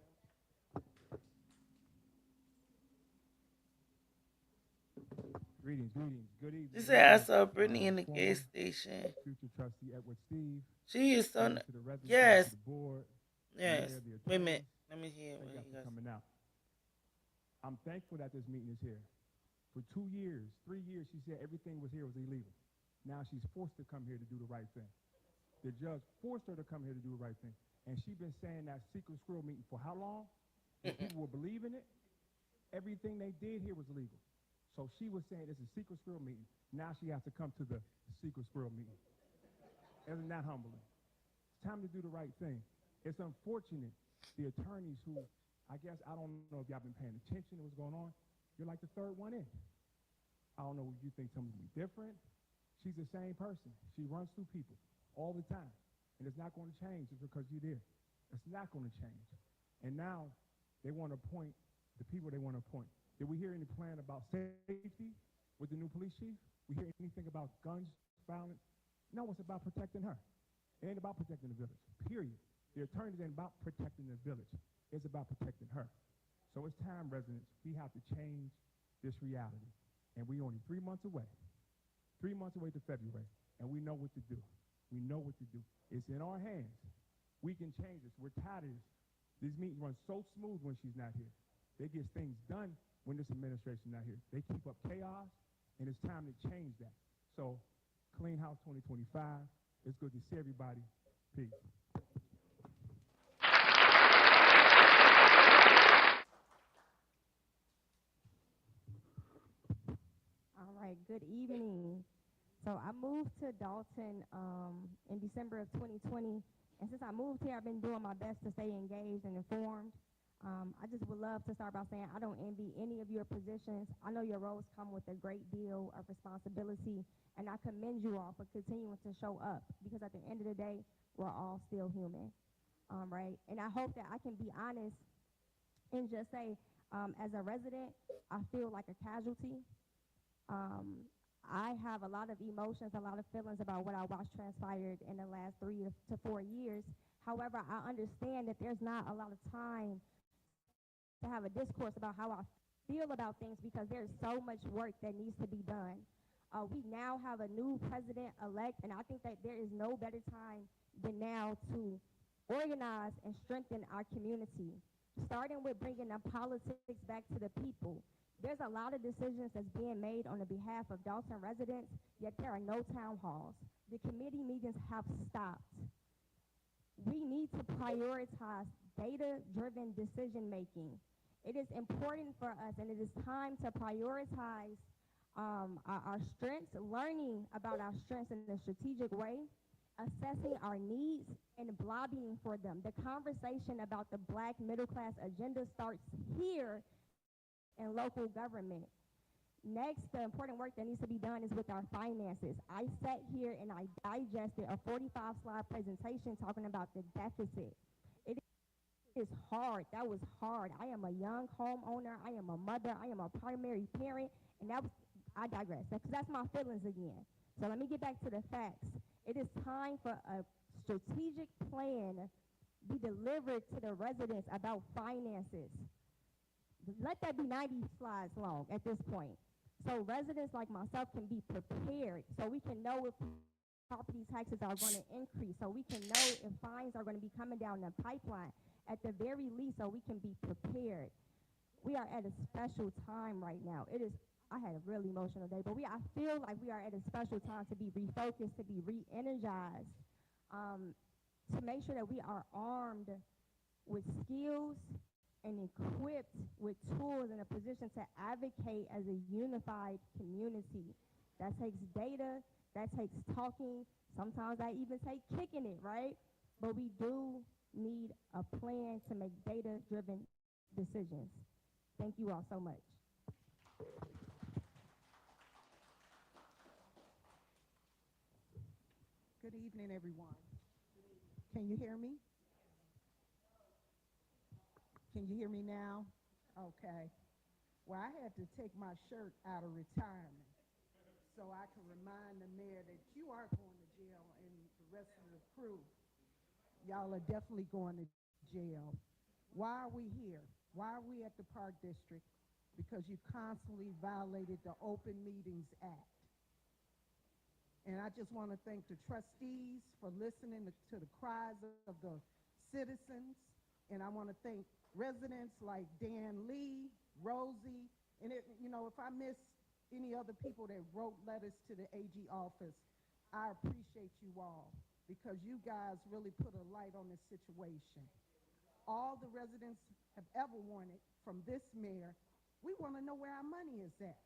Greetings, greetings. Good evening. She Good said I evening. saw Brittany in the Former gas station. future trustee Edward Steve. She is so. Members to the residents, Yes, to the board, the yes. mayor, the Wait a minute. attorneys. Let me hear Thank what y'all he for goes. coming out. I'm thankful that this meeting is here. For 2 years, 3 years, she said everything was here was illegal. Now she's forced to come here to do the right thing. The judge forced her to come here to do the right thing. And she's been saying that secret squirrel meeting for how long? And people were believing it. Everything they did here was illegal. So she was saying it's a secret squirrel meeting. Now she has to come to the secret squirrel meeting. Isn't that humbling? It's time to do the right thing. It's unfortunate the attorneys who, I guess, I don't know if y'all been paying attention to what's going on. You're like the third one in. I don't know if you think something's be different. She's the same person. She runs through people all the time. And it's not going to change just because you're there. It's not going to change. And now they want to appoint the people they want to appoint. Did we hear any plan about safety with the new police chief? We hear anything about guns, violence? No, it's about protecting her. It ain't about protecting the village, period. The attorneys ain't about protecting the village. It's about protecting her. So it's time, residents, we have to change this reality. And we only 3 months away. 3 months away to February, and we know what to do. We know what to do. It's in our hands. We can change this. We're tired of this. These meetings run so smooth when she's not here. They get things done when this administration not here. They keep up chaos, and it's time to change that. So, Clean House 2025. It's good to see everybody. Peace. All right, good evening. So I moved to Dolton in December of 2020, and since I moved here, I've been doing my best to stay engaged and informed. I just would love to start by saying I don't envy any of your positions. I know your roles come with a great deal of responsibility, and I commend you all for continuing to show up because at the end of the day, we're all still human, right? And I hope that I can be honest and just say, as a resident, I feel like a casualty. I have a lot of emotions, a lot of feelings about what I watched transpired in the last 3 to 4 years. However, I understand that there's not a lot of time to have a discourse about how I feel about things because there's so much work that needs to be done. We now have a new president-elect, and I think that there is no better time than now to organize and strengthen our community, starting with bringing the politics back to the people. There's a lot of decisions that's being made on the behalf of Dolton residents, yet there are no town halls. The committee meetings have stopped. We need to prioritize data-driven decision-making. It is important for us, and it is time to prioritize our strengths, learning about our strengths in a strategic way, assessing our needs, and lobbying for them. The conversation about the Black middle-class agenda starts here in local government. Next, the important work that needs to be done is with our finances. I sat here and I digested a 45-slide presentation talking about the deficit. It is hard. That was hard. I am a young homeowner. I am a mother. I am a primary parent. And I digress. That's my feelings again. So let me get back to the facts. It is time for a strategic plan be delivered to the residents about finances. Let that be 90 slides long at this point. So residents like myself can be prepared, so we can know if property taxes are going to increase, so we can know if fines are going to be coming down the pipeline, at the very least, so we can be prepared. We are at a special time right now. I had a really emotional day, but I feel like we are at a special time to be refocused, to be re-energized, to make sure that we are armed with skills and equipped with tools in a position to advocate as a unified community. That takes data, that takes talking, sometimes I even take kicking it, right? But we do need a plan to make data-driven decisions. Thank you all so much. Good evening, everyone. Can you hear me? Can you hear me now? Okay. Well, I had to take my shirt out of retirement so I can remind the mayor that you are going to jail and the rest of the crew. Y'all are definitely going to jail. Why are we here? Why are we at the Park District? Because you constantly violated the Open Meetings Act. And I just want to thank the trustees for listening to the cries of the citizens. And I want to thank residents like Dan Lee, Rosie, and if I miss any other people that wrote letters to the AG office, I appreciate you all because you guys really put a light on this situation. All the residents have ever wanted from this mayor, we want to know where our money is at.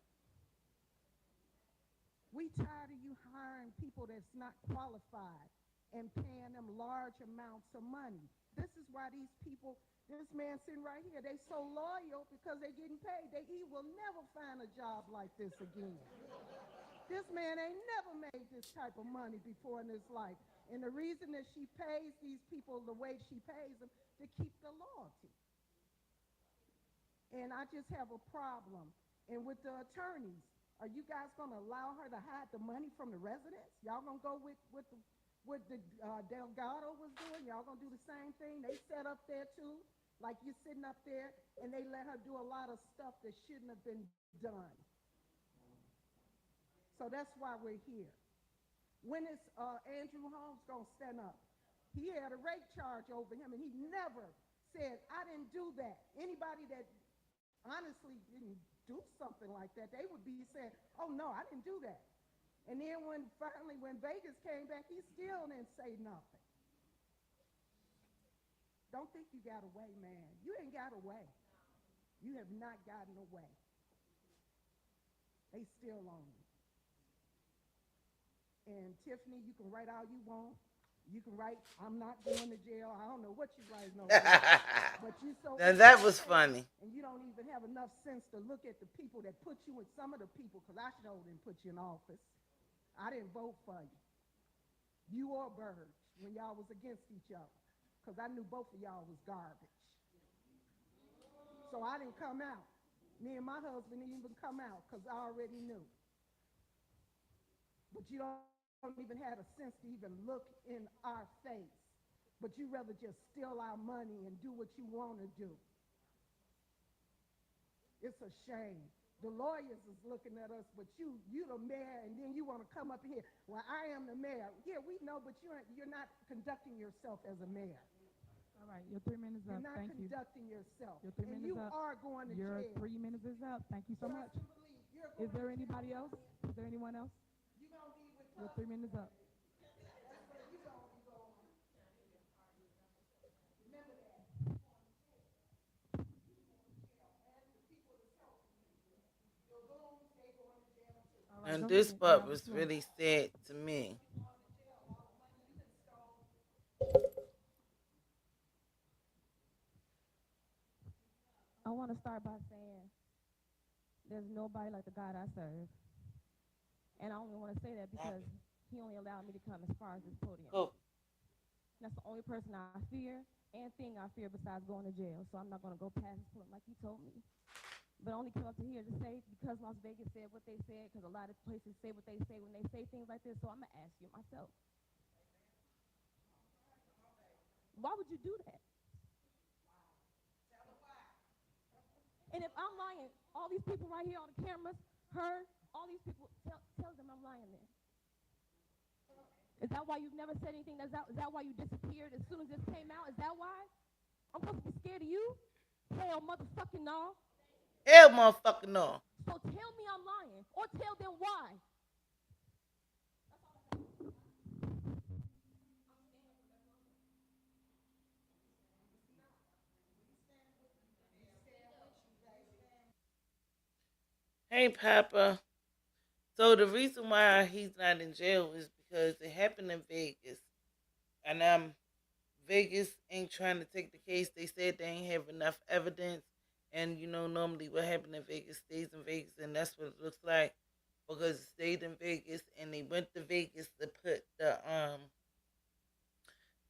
We tired of you hiring people that's not qualified and paying them large amounts of money. This is why these people, this man sitting right here, they so loyal because they're getting paid. He will never find a job like this again. This man ain't never made this type of money before in his life. And the reason that she pays these people the way she pays them, to keep the loyalty. And I just have a problem. And with the attorneys, are you guys going to allow her to hide the money from the residents? Y'all going to go with what the Delgado was doing? Y'all going to do the same thing? They set up there too, like you're sitting up there, and they let her do a lot of stuff that shouldn't have been done. So that's why we're here. When is Andrew Holmes going to stand up? He had a rape charge over him, and he never said, I didn't do that. Anybody that honestly didn't do something like that, they would be saying, oh no, I didn't do that. And then when Vegas came back, he still didn't say nothing. Don't think you got away, man. You ain't got away. You have not gotten away. They still on you. And Tiffany, you can write all you want. You can write, I'm not going to jail. I don't know what you write over there. But you so now that was funny. And you don't even have enough sense to look at the people that put you in, some of the people, because I sure didn't put you in office. I didn't vote for you. You or Bird, when y'all was against each other, because I knew both of y'all was garbage. So I didn't come out. Me and my husband didn't even come out because I already knew. But you don't even have a sense to even look in our face. But you rather just steal our money and do what you want to do. It's a shame. The lawyers is looking at us, but you the mayor, and then you want to come up here. Well, I am the mayor. Yeah, we know, but you're not conducting yourself as a mayor. All right, your 3 minutes up. You're not Thank you. conducting yourself. Your 3 and minutes you up. are going to Your jail. 3 minutes is up. Thank you so much. Is there anybody else? Is there anyone else? You're going to be with Your 3 minutes up. That's where you're going to be going. Remember that. All right, And go this ahead. part You have was the floor. really sad to me. I want to start by saying there's nobody like the God I serve. And I only want to say that because he only allowed me to come as far as this podium. Go. That's the only person I fear and thing I fear besides going to jail. So I'm not going to go past this point like he told me. But I only came up to here to say because Las Vegas said what they said, because a lot of places say what they say when they say things like this. So I'm going to ask you myself. Why would you do that? And if I'm lying, all these people right here on the cameras, her, all these people, tell them I'm lying then. Is that why you've never said anything? Is that why you disappeared as soon as this came out? Is that why? I'm supposed to be scared of you? Hell motherfucking no. Hell motherfucking no. So tell me I'm lying, or tell them why. Hey, Papa. So the reason why he's not in jail is because it happened in Vegas, and I'm Vegas ain't trying to take the case. They said they ain't have enough evidence. And normally what happened in Vegas stays in Vegas, and that's what it looks like because it stayed in Vegas, and they went to Vegas to put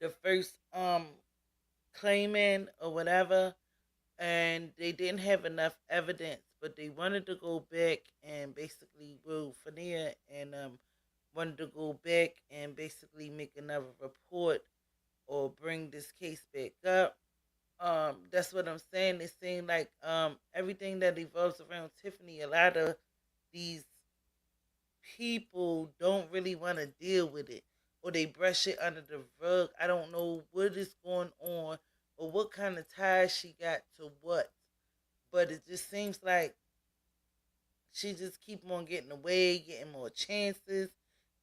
the first claim in or whatever, and they didn't have enough evidence, but they wanted to go back and basically Will Fania and wanted to go back and basically make another report or bring this case back up. That's what I'm saying. It seems like everything that evolves around Tiffany, a lot of these people don't really want to deal with it, or they brush it under the rug. I don't know what is going on or what kind of ties she got to what, but it just seems like she just keep on getting away, getting more chances,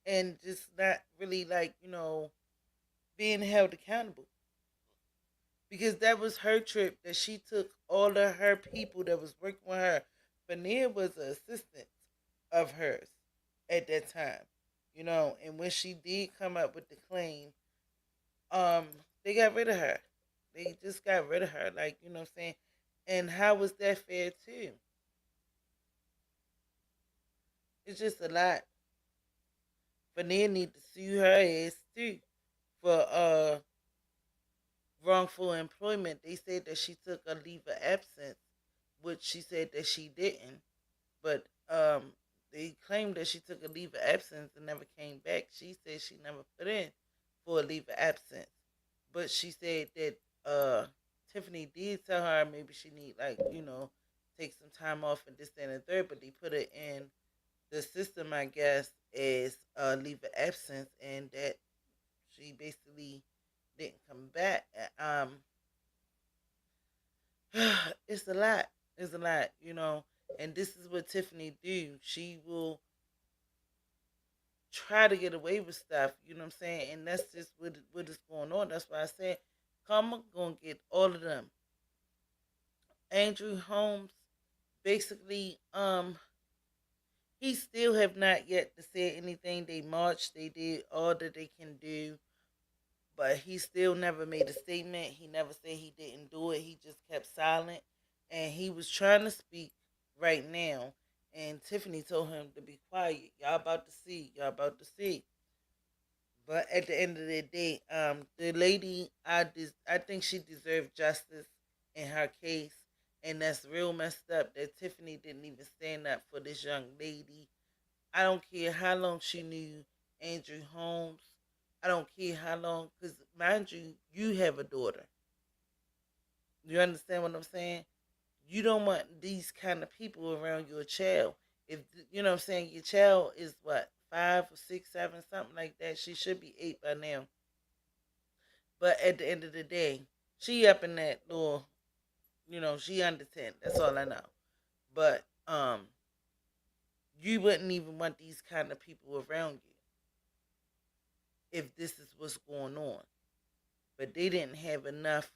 and just not really like being held accountable. Because that was her trip that she took all of her people that was working with her. Fania was an assistant of hers at that time, and when she did come up with the claim, um, they got rid of her. They just got rid of her, like what I'm saying. And how was that fair too? It's just a lot. Fania need to sue her ass too for wrongful employment. They said that she took a leave of absence, which she said that she didn't. But they claimed that she took a leave of absence and never came back. She said she never put in for a leave of absence. But she said that Tiffany did tell her maybe she need take some time off and this and the third, but they put it in the system, I guess, as a leave of absence, and that she basically didn't come back. It's a lot. It's a lot, And this is what Tiffany do. She will try to get away with stuff. You know what I'm saying? And that's just what is going on. That's why I said, Karma gonna get all of them. Andrew Holmes, basically, he still have not yet to say anything. They marched. They did all that they can do. But he still never made a statement. He never said he didn't do it. He just kept silent. And he was trying to speak right now. And Tiffany told him to be quiet. Y'all about to see. Y'all about to see. But at the end of the day, the lady, I think she deserved justice in her case. And that's real messed up that Tiffany didn't even stand up for this young lady. I don't care how long she knew Andrew Holmes. I don't care how long, because mind you, you have a daughter. You understand what I'm saying? You don't want these kind of people around your child. If you know what I'm saying, your child is what 5 or 6, 7, something like that. She should be 8 by now. But at the end of the day, she up in that little, she under 10. That's all I know. But you wouldn't even want these kind of people around you if this is what's going on. But they didn't have enough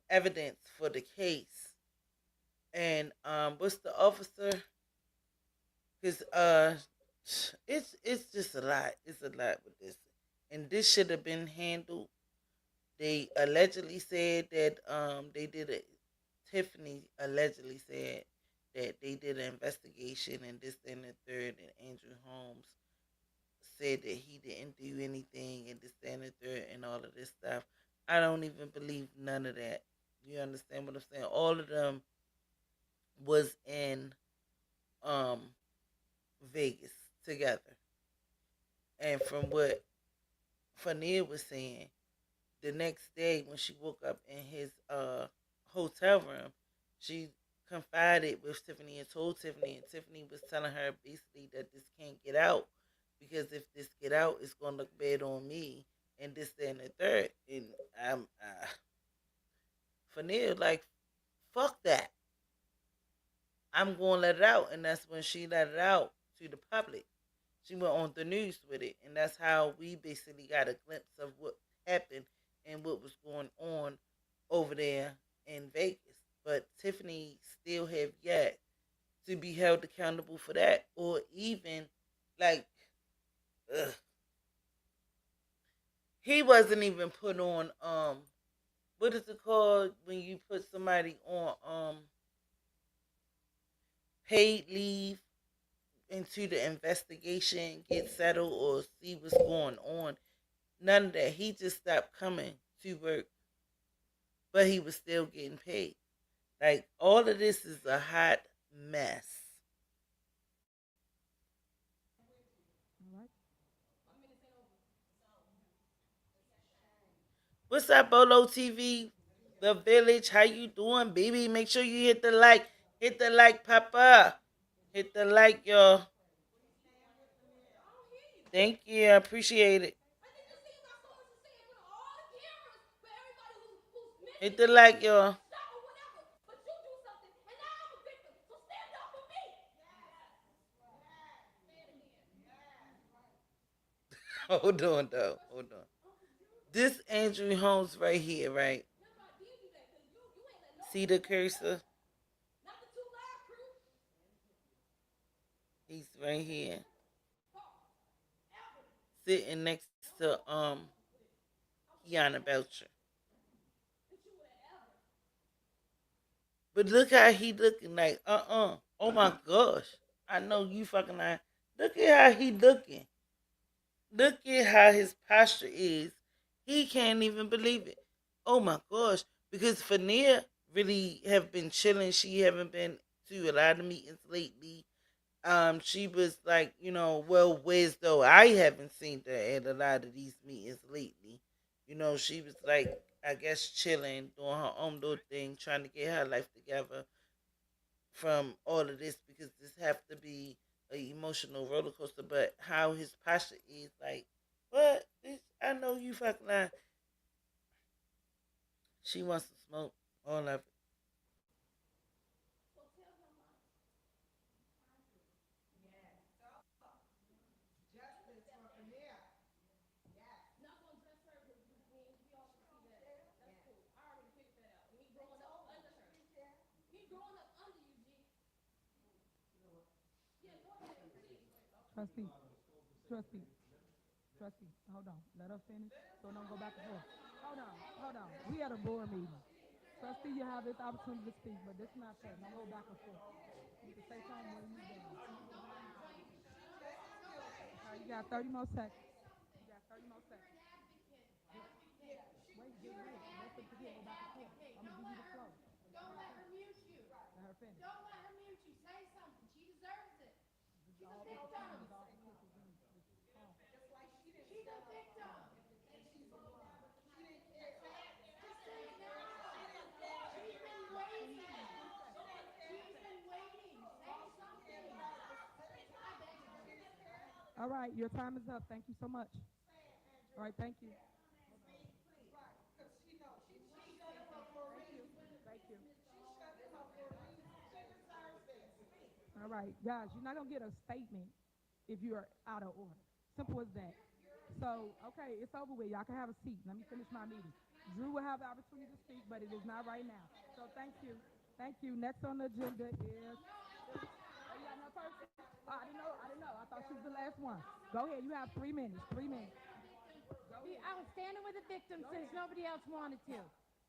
evidence for the case. And what's the officer? Because it's just a lot. It's a lot with this, and this should have been handled. They allegedly said that they did it. Tiffany allegedly said that they did an investigation and this and the third, and Andrew Holmes said that he didn't do anything and this and the third and all of this stuff. I don't even believe none of that. You understand what I'm saying? All of them was in Vegas together. And from what Fania was saying, the next day when she woke up in his hotel room, she confided with Tiffany and told Tiffany, and Tiffany was telling her basically that this can't get out because if this get out, it's gonna look bad on me and this, that, and the third. And I'm Fania like, fuck that. I'm gonna let it out, and that's when she let it out to the public. She went on the news with it, and that's how we basically got a glimpse of what happened and what was going on over there in Vegas. But Tiffany still have yet to be held accountable for that, or even like, ugh. He wasn't even put on what is it called when you put somebody on paid leave into the investigation, get settled or see what's going on. None of that. He just stopped coming to work, but he was still getting paid. Like all of this is a hot mess. All right. What's up, Bolo TV? The Village, how you doing, baby? Make sure you hit the like. Hit the like, Papa. Hit the like, y'all. Thank you. I appreciate it. Hit the like, y'all. Hold on, though. Hold on. This Andrew Holmes right here, right? See the cursor? He's right here. Sitting next to Kiana Belcher. But look how he looking like Oh my gosh. I know you fucking lying. Look at how he looking. Look at how his posture is. He can't even believe it. Oh my gosh. Because Fania really have been chilling. She haven't been to a lot of meetings lately. She was like, well, where's though? I haven't seen her at a lot of these meetings lately. She was like, I guess chilling, doing her own little thing, trying to get her life together from all of this because this have to be an emotional roller coaster. But how his posture is like, what? This, I know you fucking lying. She wants to smoke all of it. Trustee, trustee, trustee, hold on. Let her finish so don't go back and forth. Hold on. We at a board meeting. Trustee, you have this opportunity to speak, but this is not fair. Don't go back and forth. You can say something when you're done. All right, you got 30 more seconds. You got 30 more seconds. Wait, get ready. Don't forget, go back and forth. I'm going to give you the floor. Don't let her mute you. Let her finish. Don't let her mute you. Say something. She deserves it. She's a victim. She's a victim. All right, your time is up. Thank you so much. All right, thank you. Thank you. All right, guys, you're not going to get a statement if you're out of order. Simple as that. So, okay, it's over with. Y'all can have a seat. Let me finish my meeting. Drew will have the opportunity to speak, but it is not right now. So thank you. Thank you. Next on the agenda is... Oh, you got another person? Oh, I didn't know. I thought she was the last one. Go ahead. You have 3 minutes. 3 minutes. I was standing with the victim since nobody else wanted to.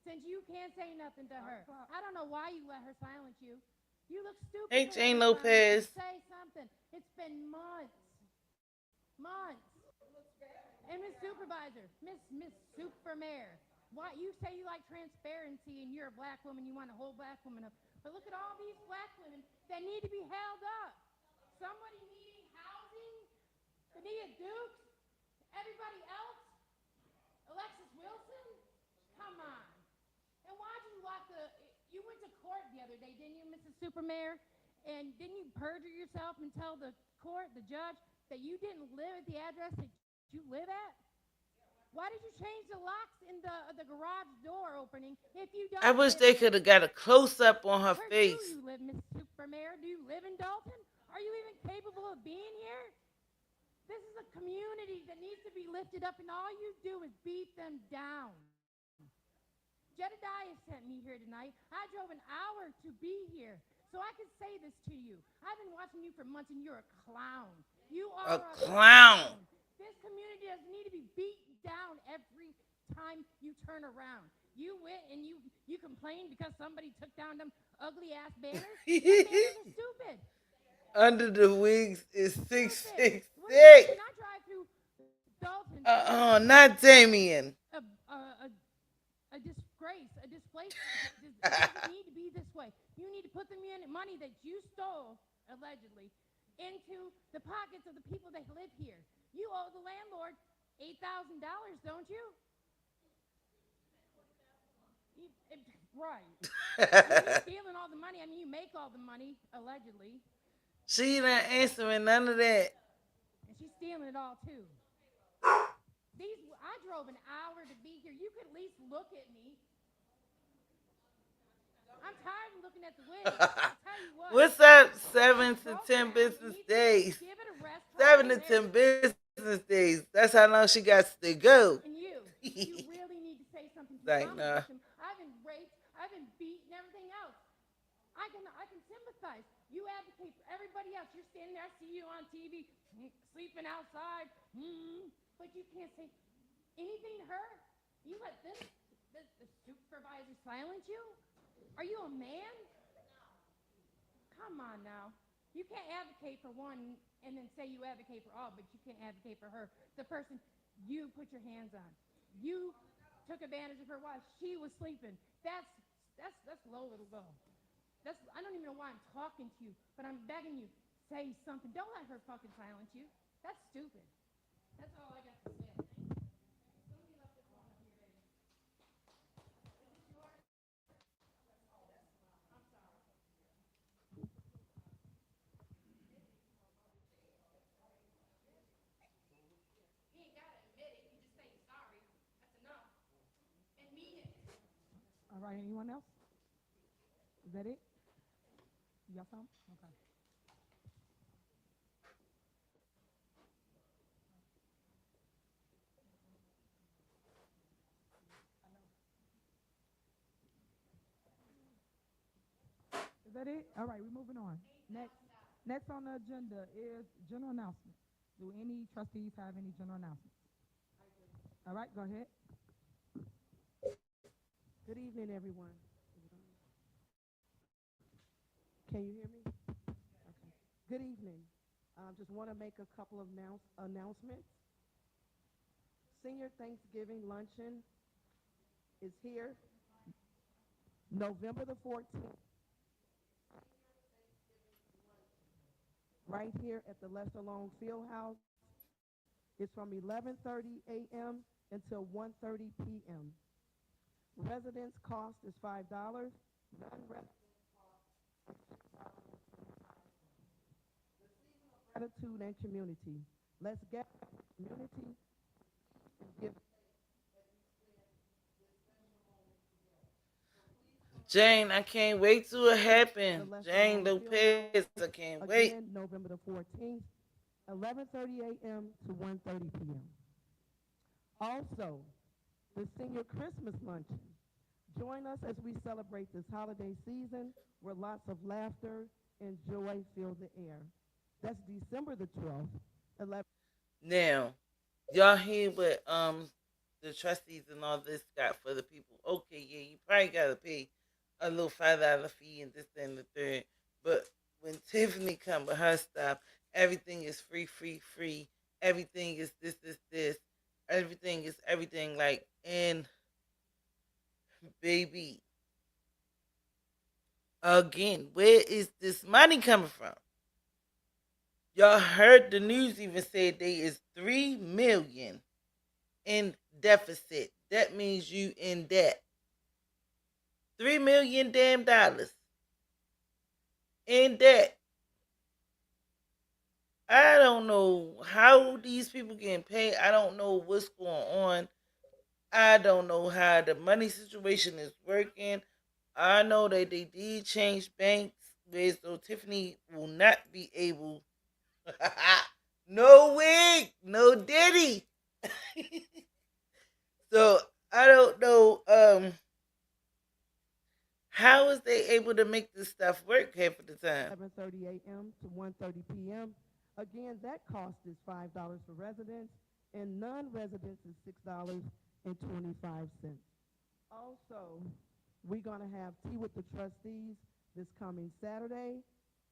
Since you can't say nothing to her. I don't know why you let her silence you. You look stupid. Hey, Jane Lopez. Say something. It's been months. Months. And Miss Supervisor, Miss Super Mayor, why you say you like transparency and you're a black woman, you want to hold black women up. But look at all these black women that need to be held up. Somebody needing housing, Tania Dukes, everybody else, Alexis Wilson, come on. And why'd you you went to court the other day, didn't you, Mrs. Super Mayor? And didn't you perjure yourself and tell the court, the judge, that you didn't live at the address that you live at? Why did you change the locks in the garage door opening if you don't? I wish they could have got a close up on her face. Where do you live, Miss Super Mayor? Do you live in Dolton? Are you even capable of being here? This is a community that needs to be lifted up, and all you do is beat them down. Jedediah sent me here tonight. I drove an hour to be here so I could say this to you. I've been watching you for months, and you're a clown. You are a clown. This community doesn't need to be beaten down every time you turn around. You went and you complained because somebody took down them ugly ass banners. Them banners are stupid. Under the wigs is Stupid. 666. When I drive through Dolton, Not Damien. a disgrace, a displacement. It doesn't need to be this way. You need to put the money that you stole, allegedly, into the pockets of the people that live here. You owe the landlord $8,000, don't you? Right. You're stealing all the money. I mean, you make all the money, allegedly. She not answering none of that. And she's stealing it all, too. I drove an hour to be here. You could at least look at me. I'm tired of looking at the wig. I'll tell you what. What's up? 7 to 10 business days. Give it a rest. 7 to 10 business days. That's how long she got to go. And you really need to say something to Like, me. nah. I've been raped. I've been beaten. Everything else. I can sympathize. You advocate for everybody else. You're standing there. I see you on TV, sleeping outside. But you can't say anything to her. You let the supervisor silence you? Are you a man? Come on now. You can't advocate for one and then say you advocate for all, but you can't advocate for her. The person you put your hands on. You took advantage of her while she was sleeping. That's low, little girl. I don't even know why I'm talking to you, but I'm begging you, say something. Don't let her fucking silence you. That's stupid. That's all I got to say. Somebody left this one up here, baby. Is this yours? I'm sorry. You ain't gotta admit it. You just say sorry. That's enough. And mean it. All right, anyone else? Is that it? You got some? Okay. Is that it? All right, we're moving on. Next on the agenda is general announcements. Do any trustees have any general announcements? All right, go ahead. Good evening, everyone. Can you hear me? Okay. Good evening. Just want to make a couple of announcements. Senior Thanksgiving luncheon is here, November the 14th, right here at the Lester Long Fieldhouse. It's from 11:30 a.m. until 1:30 p.m. Residence cost is $5. Non-resident gratitude and community. Let's get community and give. Jane, I can't wait till it happens. Jane Lopez, I can't wait. Again, November the 14th, 11:30 a.m. to 1:30 p.m. Also, the senior Christmas luncheon. Join us as we celebrate this holiday season where lots of laughter and joy fill the air. That's December the 12th, 11. Now, y'all hear what the trustees and all this got for the people. Okay, yeah, you probably gotta pay a little $5 fee and this and the third. But when Tiffany come with her stuff, everything is free. Everything is this. Everything is everything. Like, and baby, again, where is this money coming from? Y'all heard the news even say there is $3 million in deficit. That means you in debt. $3 million damn dollars in debt. I don't know how these people getting paid. I don't know what's going on. I don't know how the money situation is working. I know that they did change banks, where so Tiffany will not be able. No wig, no Diddy. So I don't know. How is they able to make this stuff work half of the time? 11:30 a.m. to 1:30 p.m. Again, that cost is $5 for residents and non-residents is $6.25. Also, we're going to have tea with the trustees this coming Saturday,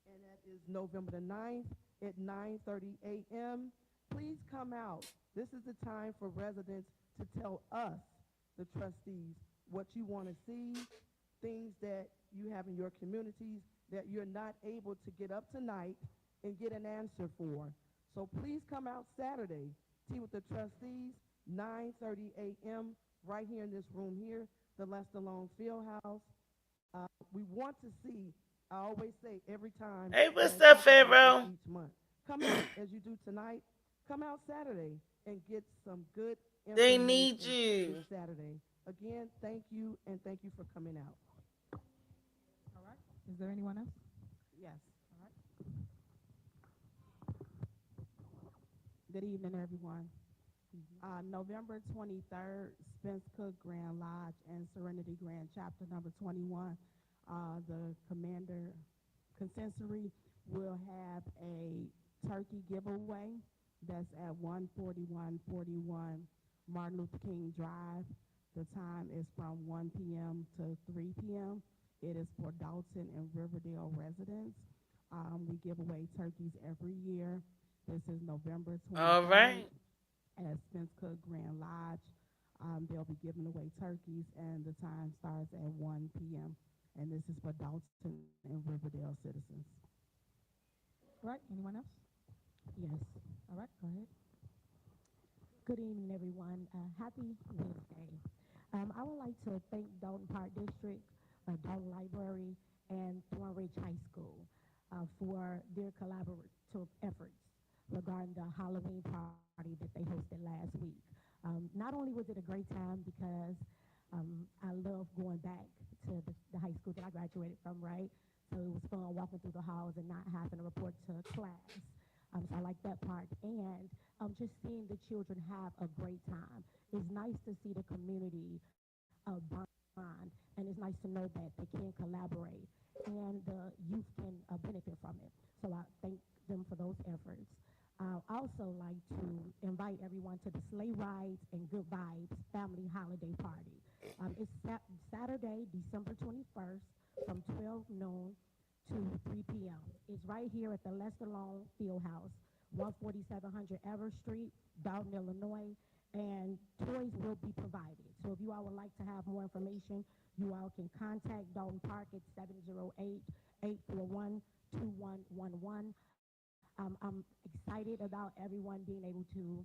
and that is November the 9th at 9:30 a.m. Please come out. This is the time for residents to tell us, the trustees, what you want to see, things that you have in your communities that you're not able to get up tonight and get an answer for. So please come out Saturday, tea with the trustees, 9:30 a.m., right here in this room here, the Lester Long Fieldhouse. We want to see, I always say every time. Hey, what's that I up, talk about Pharaoh? this each month. Come out as you do tonight. Come out Saturday and get some good They information need you. this Saturday. Again, thank you, and thank you for coming out. All right. Is there anyone else? Yes. All right. Good evening, everyone. November 23rd, Spence Cook Grand Lodge and Serenity Grand Chapter number 21. The Commander Consensory will have a turkey giveaway that's at 14141 Martin Luther King Drive. The time is from 1 p.m. to 3 p.m. It is for Dolton and Riverdale residents. We give away turkeys every year. This is November 23rd. All right. At Spence Cook Grand Lodge. They'll be giving away turkeys, and the time starts at 1 p.m. And this is for Dolton and Riverdale citizens. All right. Anyone else? Yes. All right. Go ahead. Good evening, everyone. Happy Wednesday. I would like to thank Dolton Park District, Dolton Library, and Thorn Ridge High School for their collaborative efforts regarding the Halloween party that they hosted last week. Not only was it a great time because I love going back to the high school that I graduated from, right? So it was fun walking through the halls and not having to report to class. So I like that part. And just seeing the children have a great time. It's nice to see the community bond, and it's nice to know that they can collaborate and the youth can benefit from it. So I thank them for those efforts. I'd also like to invite everyone to the Sleigh Rides and Good Vibes Family Holiday Party. It's Saturday, December 21st from 12 noon to 3 p.m. It's right here at the Lester Long Fieldhouse, 14700 Ever Street, Dolton, Illinois, and toys will be provided. So if you all would like to have more information, you all can contact Dolton Park at 708-841-2111. I'm excited about everyone being able to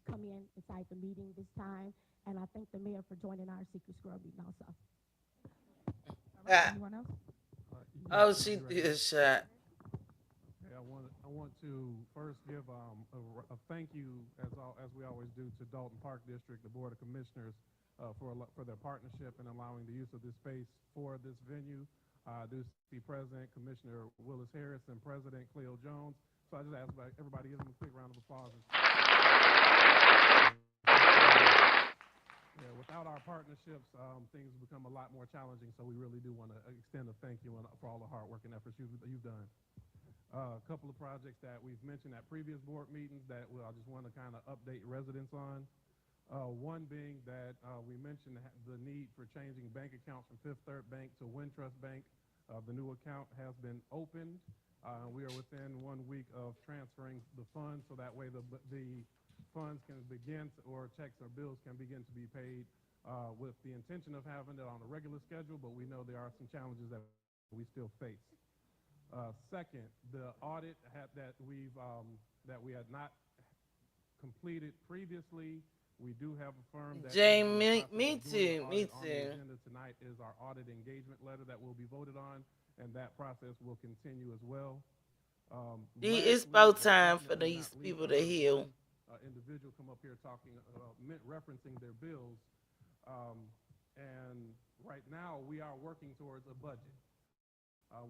come in inside the meeting this time, and I thank the mayor for joining our secret squirrel meeting also. All right. Anyone else? Oh, she did a shot. Okay, I want to first give a thank you, as we always do, to Dolton Park District, the Board of Commissioners, for their partnership in allowing the use of this space for this venue. I do see President Commissioner Willis Harris and President Cleo Jones. So I just ask everybody give them a quick round of applause. Yeah, without our partnerships, things become a lot more challenging. So we really do want to extend a thank you for all the hard work and efforts you've done. A couple of projects that we've mentioned at previous board meetings that I just want to kind of update residents on. One being that we mentioned the need for changing bank accounts from Fifth Third Bank to Wintrust Bank. The new account has been opened. We are within 1 week of transferring the funds, so that way the funds can begin or checks or bills can begin to be paid with the intention of having it on a regular schedule, but we know there are some challenges that we still face. Second, the audit that we had not completed previously. We do have a firm that Jamie, me too. On the agenda tonight is our audit engagement letter that will be voted on, and that process will continue as well. It's about time for these people to heal. Individual come up here talking, referencing their bills, and right now we are working towards a budget.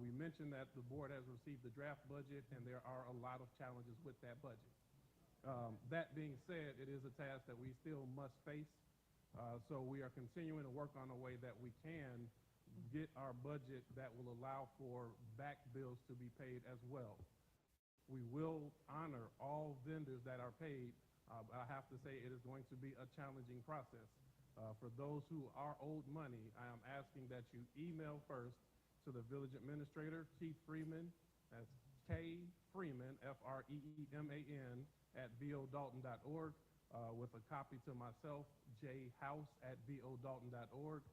We mentioned that the board has received the draft budget, and there are a lot of challenges with that budget. That being said, it is a task that we still must face. So we are continuing to work on a way that we can get our budget that will allow for back bills to be paid as well. We will honor all vendors that are paid But I have to say it is going to be a challenging process. For those who are owed money, I am asking that you email first to the village administrator, Keith Freeman, that's K Freeman, Freeman, at vodalton.org, with a copy to myself, jhouse at vodalton.org.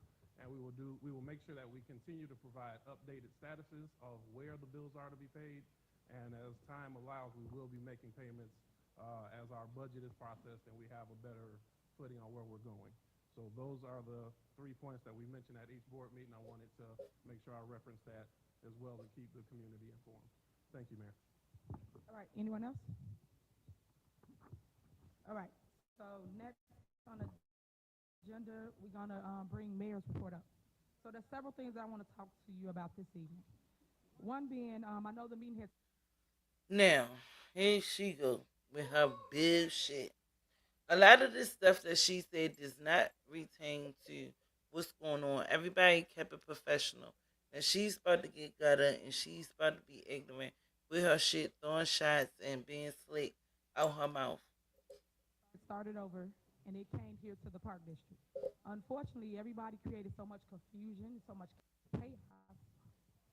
And we will make sure that we continue to provide updated statuses of where the bills are to be paid. And as time allows, we will be making payments as our budget is processed and we have a better footing on where we're going. So those are the 3 points that we mentioned at each board meeting. I wanted to make sure I reference that as well to keep the community informed. Thank you, Mayor. All right, anyone else? All right, so next on the agenda, we're gonna bring Mayor's report up. So there's several things I want to talk to you about this evening. One being, I know the meeting has. Now, here she go with her bullshit. A lot of this stuff that she said does not retain to what's going on. Everybody kept it professional. And she's about to get gutter and she's about to be ignorant with her shit, throwing shots and being slick out her mouth. It started over and it came here to the Park District. Unfortunately, everybody created so much confusion, so much chaos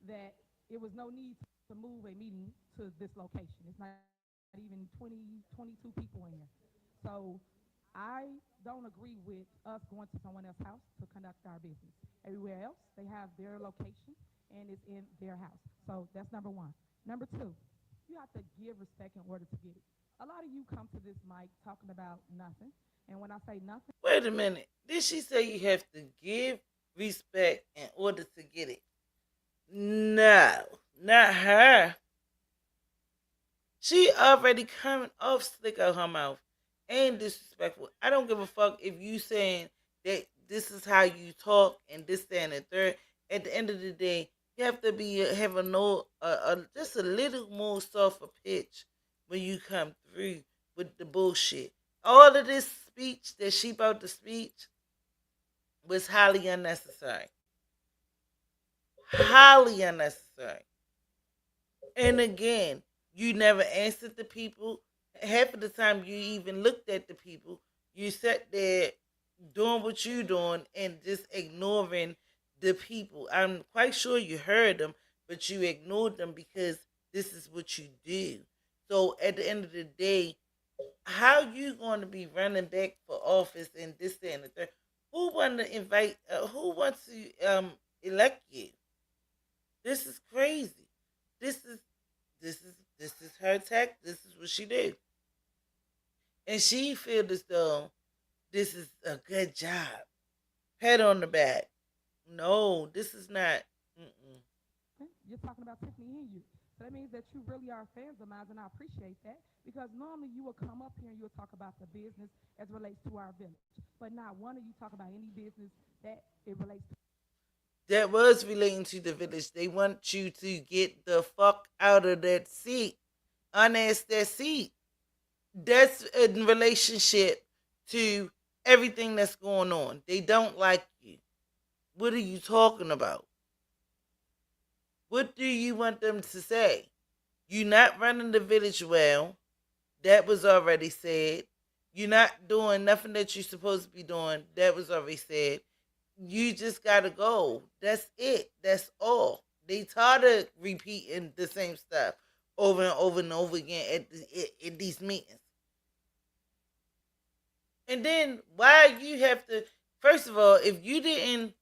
that it was no need to move a meeting to this location. It's not even 20, 22 people in here. So I don't agree with us going to someone else's house to conduct our business. Everywhere else, they have their location and it's in their house. So that's number one. Number two, you have to give respect in order to get it. A lot of you come to this mic talking about nothing. And when I say nothing. Wait a minute. Did she say you have to give respect in order to get it? No, not her. She already coming off slick out her mouth and disrespectful. I don't give a fuck if you saying that this is how you talk and this, that, and the third. At the end of the day, you have to be have just a little more softer pitch when you come through with the bullshit. All of this speech that she about to speech was highly unnecessary. Highly unnecessary. And again, you never answered the people. Half of the time you even looked at the people. You sat there doing what you doing and just ignoring the people. I'm quite sure you heard them, but you ignored them because this is what you do. So at the end of the day, how you going to be running back for office and this, that, and the third? Who want to invite? Who wants to elect you? This is crazy. This is her tech. This is what she do, and she feels as though this is a good job. Pat on the back. No, this is not. You're talking about Tiffany Henyard. So that means that you really are fans of mine, and I appreciate that because normally you will come up here and you'll talk about the business as it relates to our village, but not one of you talk about any business that it relates to. That was relating to the village. They want you to get the fuck out of that seat. Unask that seat. That's in relationship to everything that's going on. They don't like you. What are you talking about? What do you want them to say? You're not running the village well. That was already said. You're not doing nothing that you're supposed to be doing. That was already said. You just gotta go. That's it. That's all. They tired of repeating the same stuff over and over and over again at these meetings. And then why you have to? First of all, if you didn't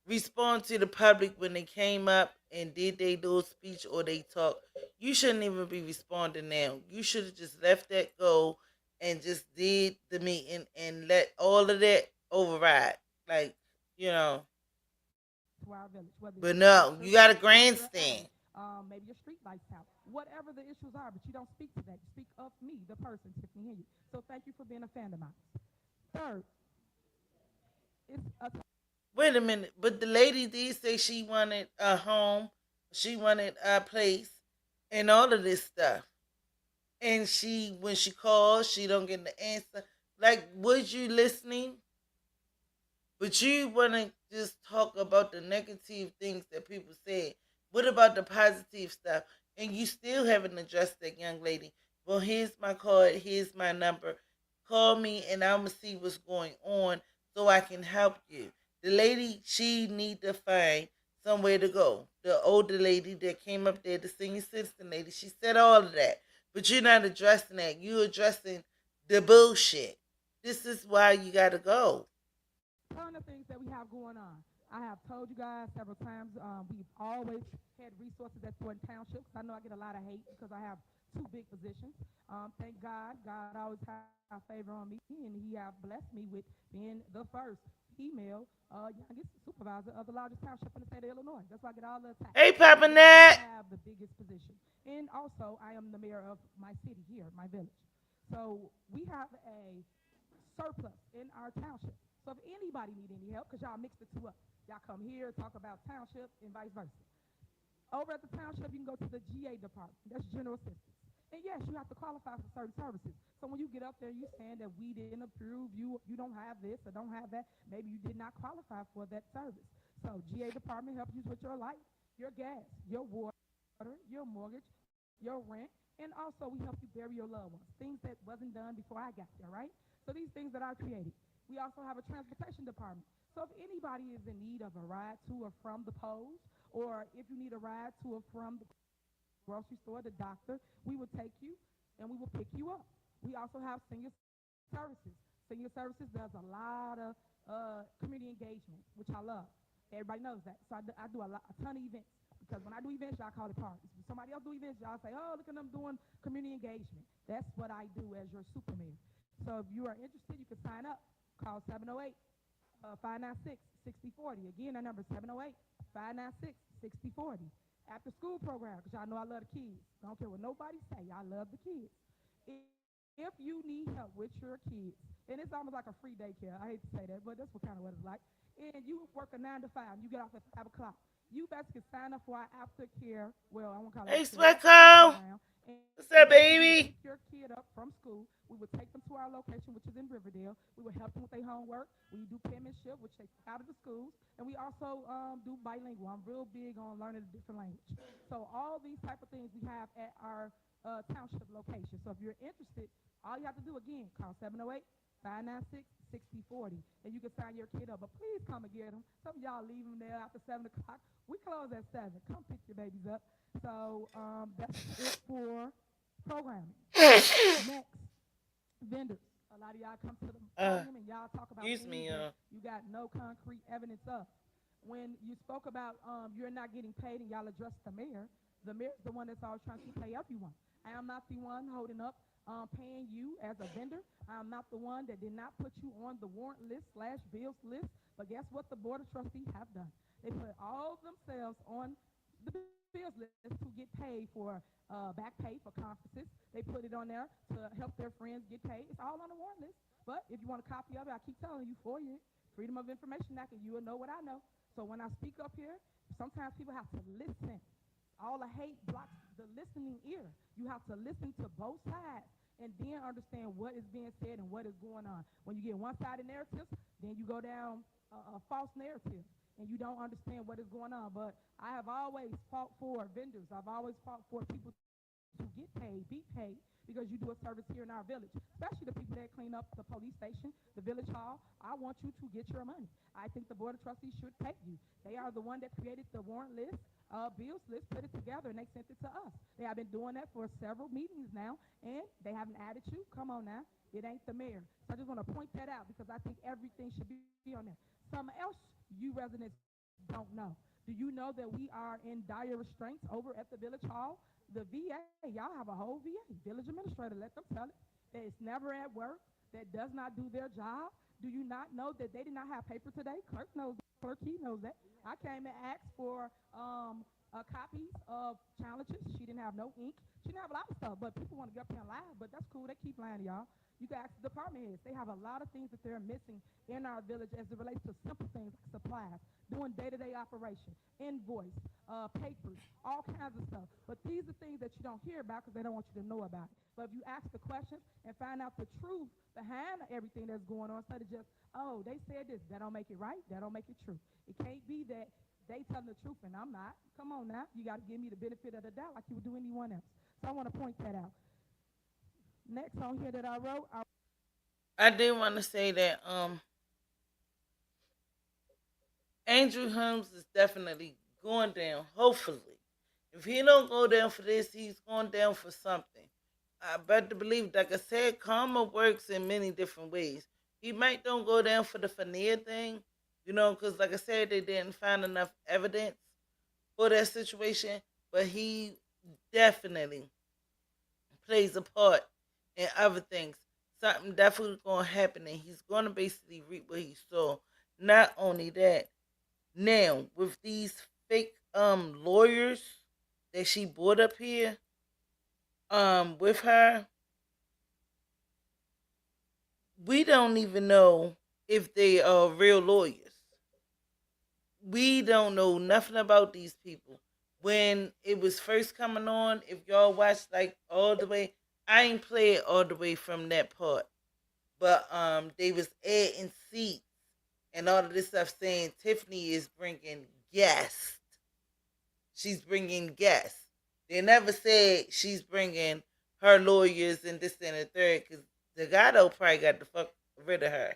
respond to the public when they came up and did their little speech or they talk, you shouldn't even be responding now. You should have just left that go and just did the meeting and let all of that override. Like, you know. To our village, But no, you got a grandstand. Maybe your street lights out. Whatever the issues are, but you don't speak to that. You speak of me, the person, Tiffany Henyard. So thank you for being a fan of mine. Third, it's a wait a minute, but the lady did say she wanted a home, she wanted a place, and all of this stuff. And when she calls, she don't get the answer. Like, was you listening? But you want to just talk about the negative things that people said. What about the positive stuff? And you still haven't addressed that young lady. Well, here's my card, here's my number. Call me and I'm gonna see what's going on so I can help you. The lady, she need to find somewhere to go. The older lady that came up there, the senior citizen lady, she said all of that. But you're not addressing that. You're addressing the bullshit. This is why you gotta go. Ton of things that we have going on. I have told you guys several times, we've always had resources at Dolton Township. I know I get a lot of hate because I have two big positions. Thank God, God always have favor on me, and He have blessed me with being the first female youngest supervisor of the largest township in the state of Illinois. That's why I get all the attacks. Hey, Papa I Nat. have the biggest position, and also I am the mayor of my city here, my village. So we have a surplus in our township. So if anybody need any help, because y'all mixed the two up, y'all come here, talk about township, and vice versa. Over at the township, you can go to the GA department. That's general assistance. And yes, you have to qualify for certain services. So when you get up there, you saying that we didn't approve, you don't have this or don't have that, maybe you did not qualify for that service. So GA department helps you with your light, your gas, your water, your mortgage, your rent, and also we help you bury your loved ones, things that wasn't done before I got there, right? So these things that are created. We also have a transportation department. So if anybody is in need of a ride to or from the polls, or if you need a ride to or from the grocery store, the doctor, we will take you and we will pick you up. We also have senior services. Senior services does a lot of community engagement, which I love. Everybody knows that. So I do a ton of events. Because when I do events, y'all call it parties. When somebody else do events, y'all say, oh, look at them doing community engagement. That's what I do as your super mayor. So if you are interested, you can sign up. Call 708-596-6040. Again, that number is 708-596-6040. After school program, because y'all know I love the kids. I don't care what nobody say, I love the kids. If you need help with your kids, and it's almost like a free daycare, I hate to say that, but that's what kind of what it's like, and you work a 9 to 5, you get off at 5 o'clock, you basically sign up for our aftercare, well, I won't call it Hey, aftercare, Sweatco. program, and What's up, basically we baby? pick your kid up from school. We would take them to our location, which is in Riverdale. We would help them with their homework. We do penmanship, which they out of the schools, and we also do bilingual. I'm real big on learning a different language. So all these type of things we have at our township location. So if you're interested, all you have to do, again, call 708-596-6040, and you can sign your kid up. But please come and get them. Some of y'all leave them there after 7 o'clock. We close at 7. Come pick your babies up. So that's it for programming. Next, vendors. A lot of y'all come to the podium and y'all talk about Excuse things me, that you got no concrete evidence of. When you spoke about you're not getting paid and y'all addressed the mayor's the one that's always trying to pay everyone. I am not the one holding up paying you as a vendor. I'm not the one that did not put you on the warrant list / bills list. But guess what the Board of Trustees have done? They put all themselves on the bills list to get paid for back pay for conferences. They put it on there to help their friends get paid. It's all on the warrant list. But if you want a copy of it, I keep telling you, for you, Freedom of Information Act, and you will know what I know. So when I speak up here, sometimes people have to listen. All the hate blocks the listening ear. You have to listen to both sides and then understand what is being said and what is going on. When you get one-sided narratives, then you go down a false narrative and you don't understand what is going on. But I have always fought for vendors. I've always fought for people to get paid, be paid, because you do a service here in our village, especially the people that clean up the police station, the village hall. I want you to get your money. I think the Board of Trustees should pay you. They are the one that created the warrant list, bills list, put it together, and they sent it to us. They have been doing that for several meetings now, and they haven't added you. Come on now. It ain't the mayor. So I just want to point that out because I think everything should be on there. Something else you residents don't know. Do you know that we are in dire restraints over at the village hall? The VA, y'all have a whole VA, village administrator, let them tell it, that is never at work, that does not do their job. Do you not know that they did not have paper today? Clerk knows that. Clerk, he knows that. I came and asked for copies of challenges. She didn't have no ink. She didn't have a lot of stuff, but people want to get up here and lie, but that's cool. They keep lying to y'all. You can ask the department heads. They have a lot of things that they're missing in our village as it relates to simple things like supplies, doing day-to-day operation, invoice, papers, all kinds of stuff. But these are things that you don't hear about because they don't want you to know about it. But if you ask the questions and find out the truth behind everything that's going on, instead of just, oh, they said this, that don't make it right, that don't make it true. It can't be that they telling the truth and I'm not. Come on now. You got to give me the benefit of the doubt like you would do anyone else. So I want to point that out. Next on here that I wrote, I did want to say that Andrew Holmes is definitely going down. Hopefully, if he don't go down for this, he's going down for something. I better believe, like I said, karma works in many different ways. He might don't go down for the veneer thing, because like I said, they didn't find enough evidence for that situation. But he definitely plays a part in other things. Something definitely going to happen, and he's going to basically reap what he saw. Not only that, now with these fake lawyers that she brought up here with her, we don't even know if they are real lawyers. We don't know nothing about these people. When it was first coming on, if y'all watched like all the way, I ain't play it all the way from that part, but they was adding seats and all of this stuff saying Tiffany is bringing guests. She's bringing guests. They never said she's bringing her lawyers and this and the third, because the guy though probably got the fuck rid of her.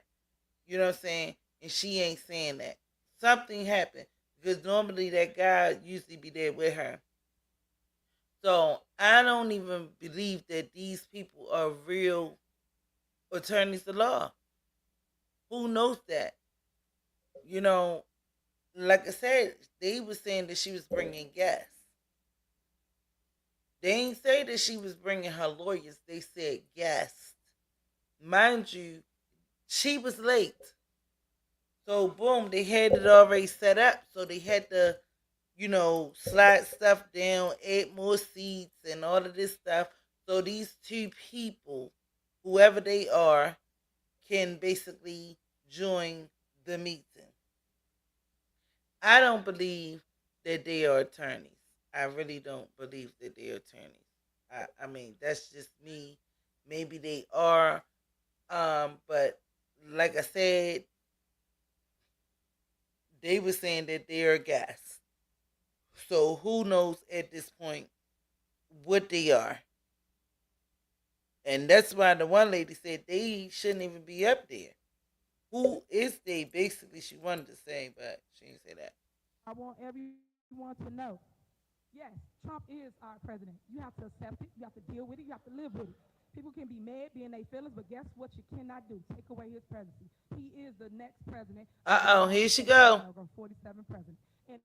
You know what I'm saying? And she ain't saying that. Something happened, because normally that guy usually be there with her. So I don't even believe that these people are real attorneys of law. Who knows that? You know, like I said, they were saying that she was bringing guests. They ain't say that she was bringing her lawyers. They said guests. Mind you, she was late. So boom, they had it already set up. So they had to, slide stuff down, add more seats and all of this stuff. So these two people, whoever they are, can basically join the meeting. I don't believe that they are attorneys. I really don't believe that they're attorneys. I mean, that's just me. Maybe they are. But like I said, they were saying that they are guests. So who knows at this point what they are? And that's why the one lady said they shouldn't even be up there. Who is they? Basically, she wanted to say, but she didn't say that. I want everyone to know, yes, Trump is our president. You have to accept it. You have to deal with it. You have to live with it. People can be mad, be in their feelings, but guess what? You cannot do. Take away his presidency. He is the next president. Here she go. 47 president. And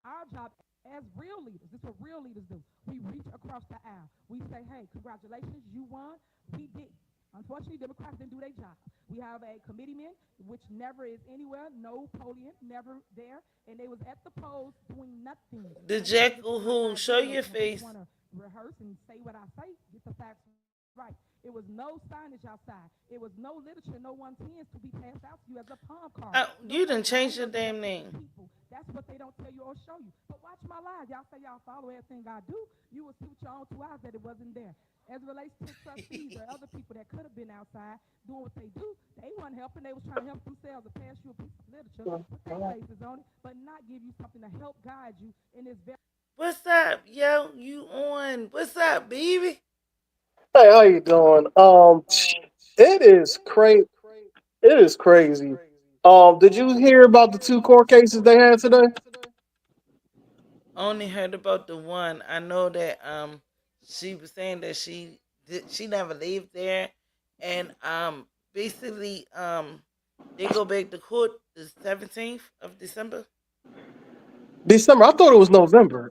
our job as real leaders, this is what real leaders do. We reach across the aisle. We say, hey, congratulations, you won. We did. Unfortunately, Democrats didn't do their job. We have a committeeman, which never is anywhere, no podium, never there, and they was at the polls doing nothing. The jackal who? Show your face. I want to rehearse and say what I say, get the facts right. It was no signage outside. It was no literature, no 110s to be passed out to you as a palm card. You done changed your damn name. People. That's what they don't tell you or show you. But watch my lives. Y'all say y'all follow everything I do. You will see with your own two eyes that it wasn't there. As it relates to trustees or other people that could have been outside doing what they do, they weren't helping. They was trying to help themselves to pass you a piece of literature, put their faces on it, but not give you something to help guide you in this very. What's up, yo? You on? What's up, baby? Hey, how you doing? It is crazy. It is crazy. Did you hear about the two court cases they had today? Only heard about the one. I know that she was saying that she never lived there, and basically they go back to court the 17th of December. December. I thought it was November.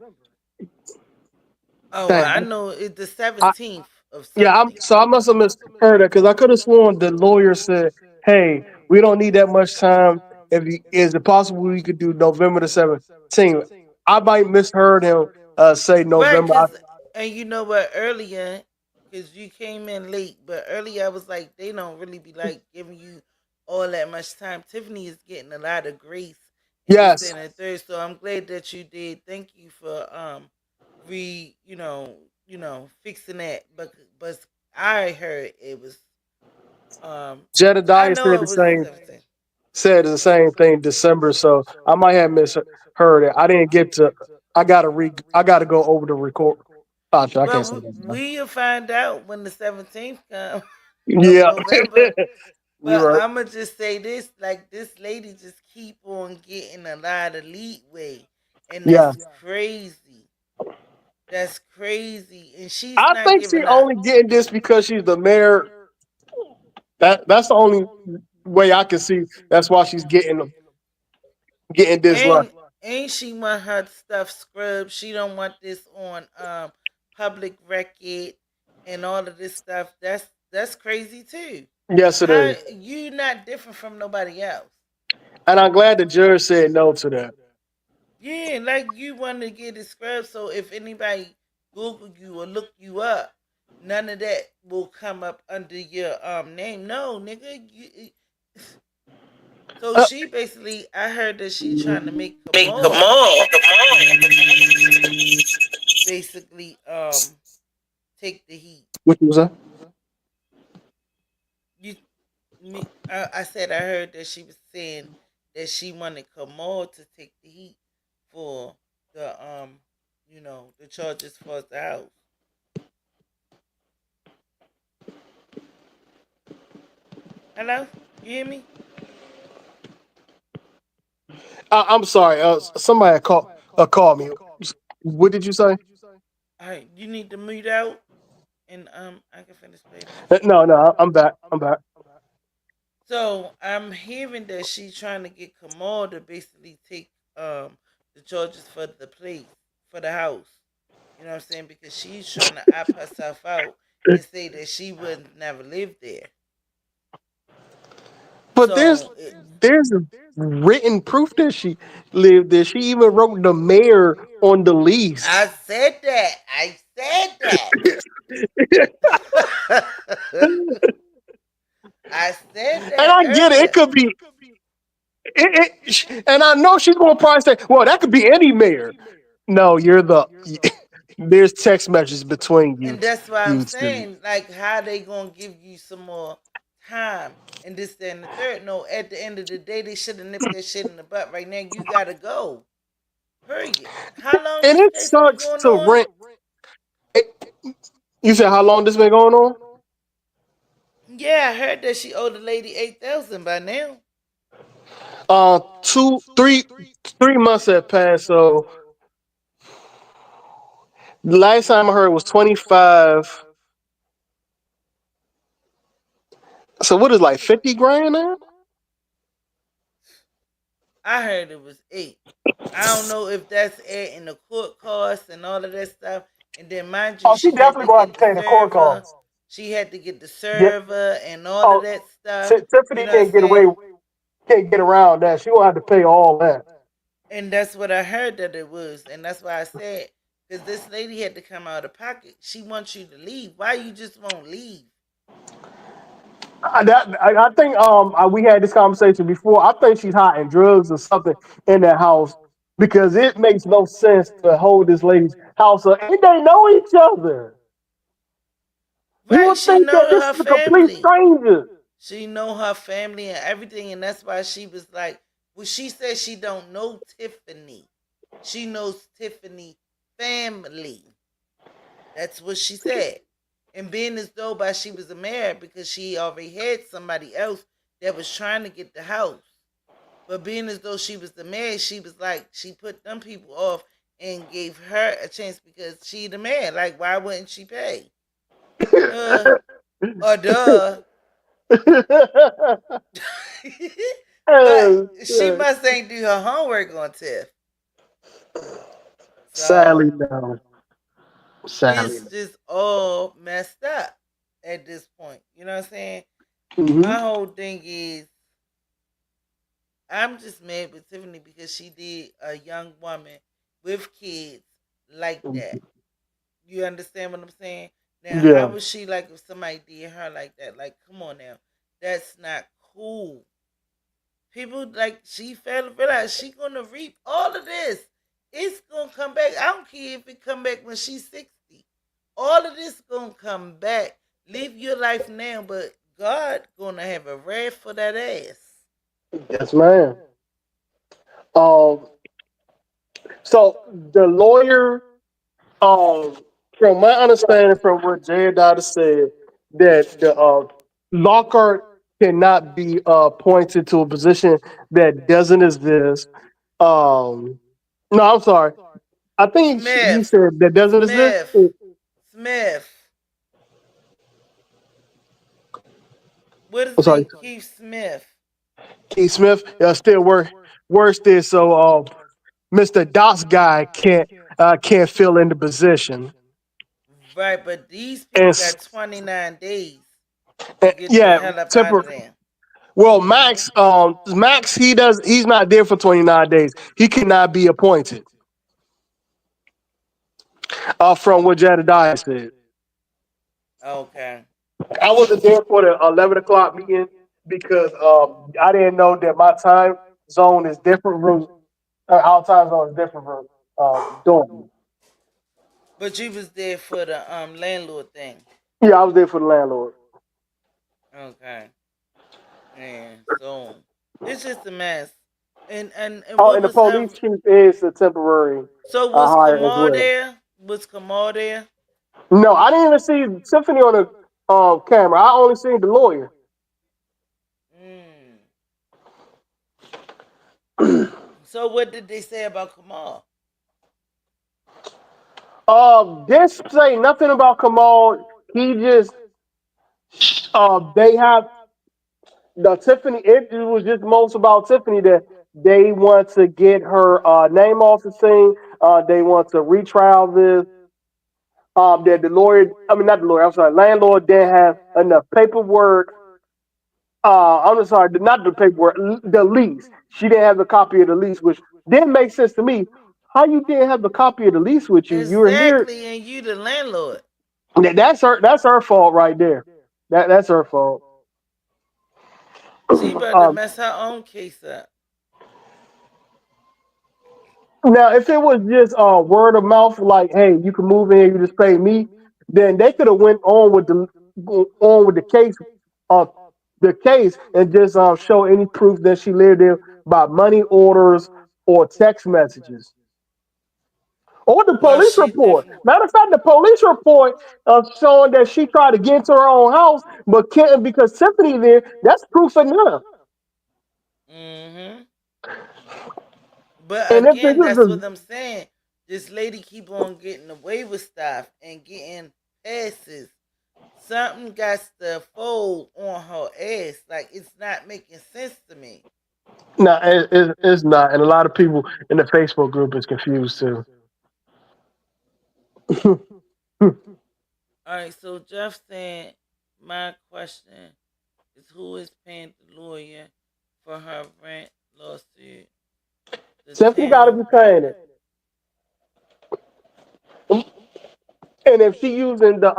Oh, well, Dang. I know it's the I, 17th of yeah, something. so I must have misheard that because I could have sworn the lawyer said, "Hey, we don't need that much time. Is it possible we could do November the 17th?" I might misheard him say Right, November. and you know what? Earlier, because you came in late, but earlier I was like, they don't really be like giving you all that much time. Tiffany is getting a lot of grace in this Yes, and the third, so I'm glad that you did. Thank you for fixing that. But I heard it was I Jedediah know said it the was the same. 17th. Said the same thing December, so I might have misheard it. I didn't get to. I gotta go over the record. I can't say Well, that now. we'll find out when the 17th comes of Yeah, November. you're But right. I'ma just say this: like this lady just keep on getting a lot of leeway, and Yeah, that's crazy. That's crazy, and she's I not think she giving up. only getting this because she's the mayor. That's the only way I can see. That's why she's getting this luck. And she want her stuff scrubbed. She don't want this on public record and all of this stuff. That's crazy too. Yes, it How is, you not different from nobody else? and I'm glad the judge said no to that. Yeah, like you want to get it scrubbed so if anybody Google you or look you up, none of that will come up under your name. No, nigga. So Uh, she basically, I heard that she trying to make Make come Kamal on. basically take the heat. What was that? You I said I heard that she was saying that she wanted Kamal to take the heat for the the charges for the house. Hello, you hear me? I'm sorry. Somebody called me. What did you say? All right, you need to mute out and I can finish playing this. No, I'm back. I'm back. So I'm hearing that she's trying to get Kamal to basically take the charges for the place, for the house. You know what I'm saying? Because she's trying to opt herself out and say that she would never live there. But So there's written proof that she lived there. She even wrote the mayor on the lease. I said that. I said that. I said And that I get it. It earlier. could be. And I know she's going to probably say, "Well, that could be any mayor." No, you're the. There's text messages between And that's why I'm you two. saying, like, how they gonna give you some more time and this, that, and the third? No, at the end of the day, they should have nipped that shit in the butt. Right now, you gotta go. Period. How long And this it case been sucks going to on? rent. You said how long this been going on? Yeah, I heard that she owed the lady 8,000 by now. 3 months had passed. So the last time I heard was 25. So what is like 50 grand now? I heard it was 8. I don't know if that's adding the court costs and all of that stuff. And then, mind you, Oh, she she had definitely to gonna have get to the pay the court server. costs. She had to get the Yeah. server and all of Oh, that stuff. You Tiffany know what I'm can't get away, saying? can't get around that. She gonna have to pay all that. And that's what I heard that it was. And that's why I said, because this lady had to come out of pocket. She wants you to leave. Why you just won't leave? I think we had this conversation before. I think she's hiding drugs or something in that house because it makes no sense to hold this lady's house up and they know each other. You Right, would she think that know this her is a complete family. stranger. She know her family and everything, and that's why she was like, well, she said she don't know Tiffany. She knows Tiffany family. That's what she said. And being as though by she was a mayor because she already had somebody else that was trying to get the house. But being as though she was the mayor, she was like, she put them people off and gave her a chance because she the mayor. Like, why wouldn't she pay? Uh, or duh. But Oh, she must ain't do her homework on Tiff. sadly, So no. Sadly, it's just all messed up at this point. You know what I'm saying? no. My whole thing is I'm just mad with Tiffany because she did a young woman with kids like that. You understand what I'm saying? Now, how Yeah. was she like if somebody did her like that? Like, come on now. That's not cool. People like she failed to realize she gonna reap all of this. It's gonna come back. I don't care if it come back when she's 60. All of this gonna come back. Live your life now, but God gonna have a wrath for that ass. Yes, ma'am. Um. So the lawyer. Um. from my understanding, from what Jay Dada said, that the Lockhart cannot be appointed to a position that doesn't exist. Um, no, I'm sorry. I think he Smith. said that doesn't exist. Smith. Smith. What is I'm his sorry, name? Keith Smith. Keith Smith. Still worse there. So Mr. Dots guy can't fill in the position. Right, but these And people got 29 days to get the yeah, hell up out temper. of there. Well, Max, he's not there for 29 days. He cannot be appointed. From what Jedediah said. Okay. I wasn't there for the 11 o'clock meeting because I didn't know that my time zone is different from our time zone is different from Dortmund. But you was there for the landlord thing. Yeah, I was there for the landlord. Okay. And so it's just a mess. And Oh, what and the was her police chief is a temporary so was hire as Kamal well. there? Was Kamal there? No, I didn't even see Tiffany on the camera. I only seen the lawyer. Mm. So what did they say about Kamal? This say nothing about Kamal. He just they have the Tiffany. It was just most about Tiffany that they want to get her name off the scene. They want to retrial this. That the lawyer, I mean not the lawyer. I'm sorry, landlord didn't have enough paperwork. I'm sorry, not the paperwork, the lease. She didn't have the copy of the lease, which didn't make sense to me. How you didn't have the copy of the lease with you? You were here. Exactly, and you the landlord. That's her fault right there. That's her fault. She about to Um, mess her own case up. Now, if it was just word of mouth, like, "Hey, you can move in, you just pay me," then they could have went on with uh, the case, and just show any proof that she lived there by money orders or text messages or the Well, police she report. definitely. Matter of fact, the police report showing that she tried to get into her own house, but couldn't because Tiffany there. That's proof enough. Mm-hmm. But And if this again, is that's the what I'm saying. This lady keep on getting away with stuff and getting passes. Something got to fold on her ass. Like it's not making sense to me. no, it's not, and a lot of people in the Facebook group is confused too. All right, so Jeff said, my question is who is paying the lawyer for her rent lawsuit? The Tiffany got to town be paying practice. it, and if she using the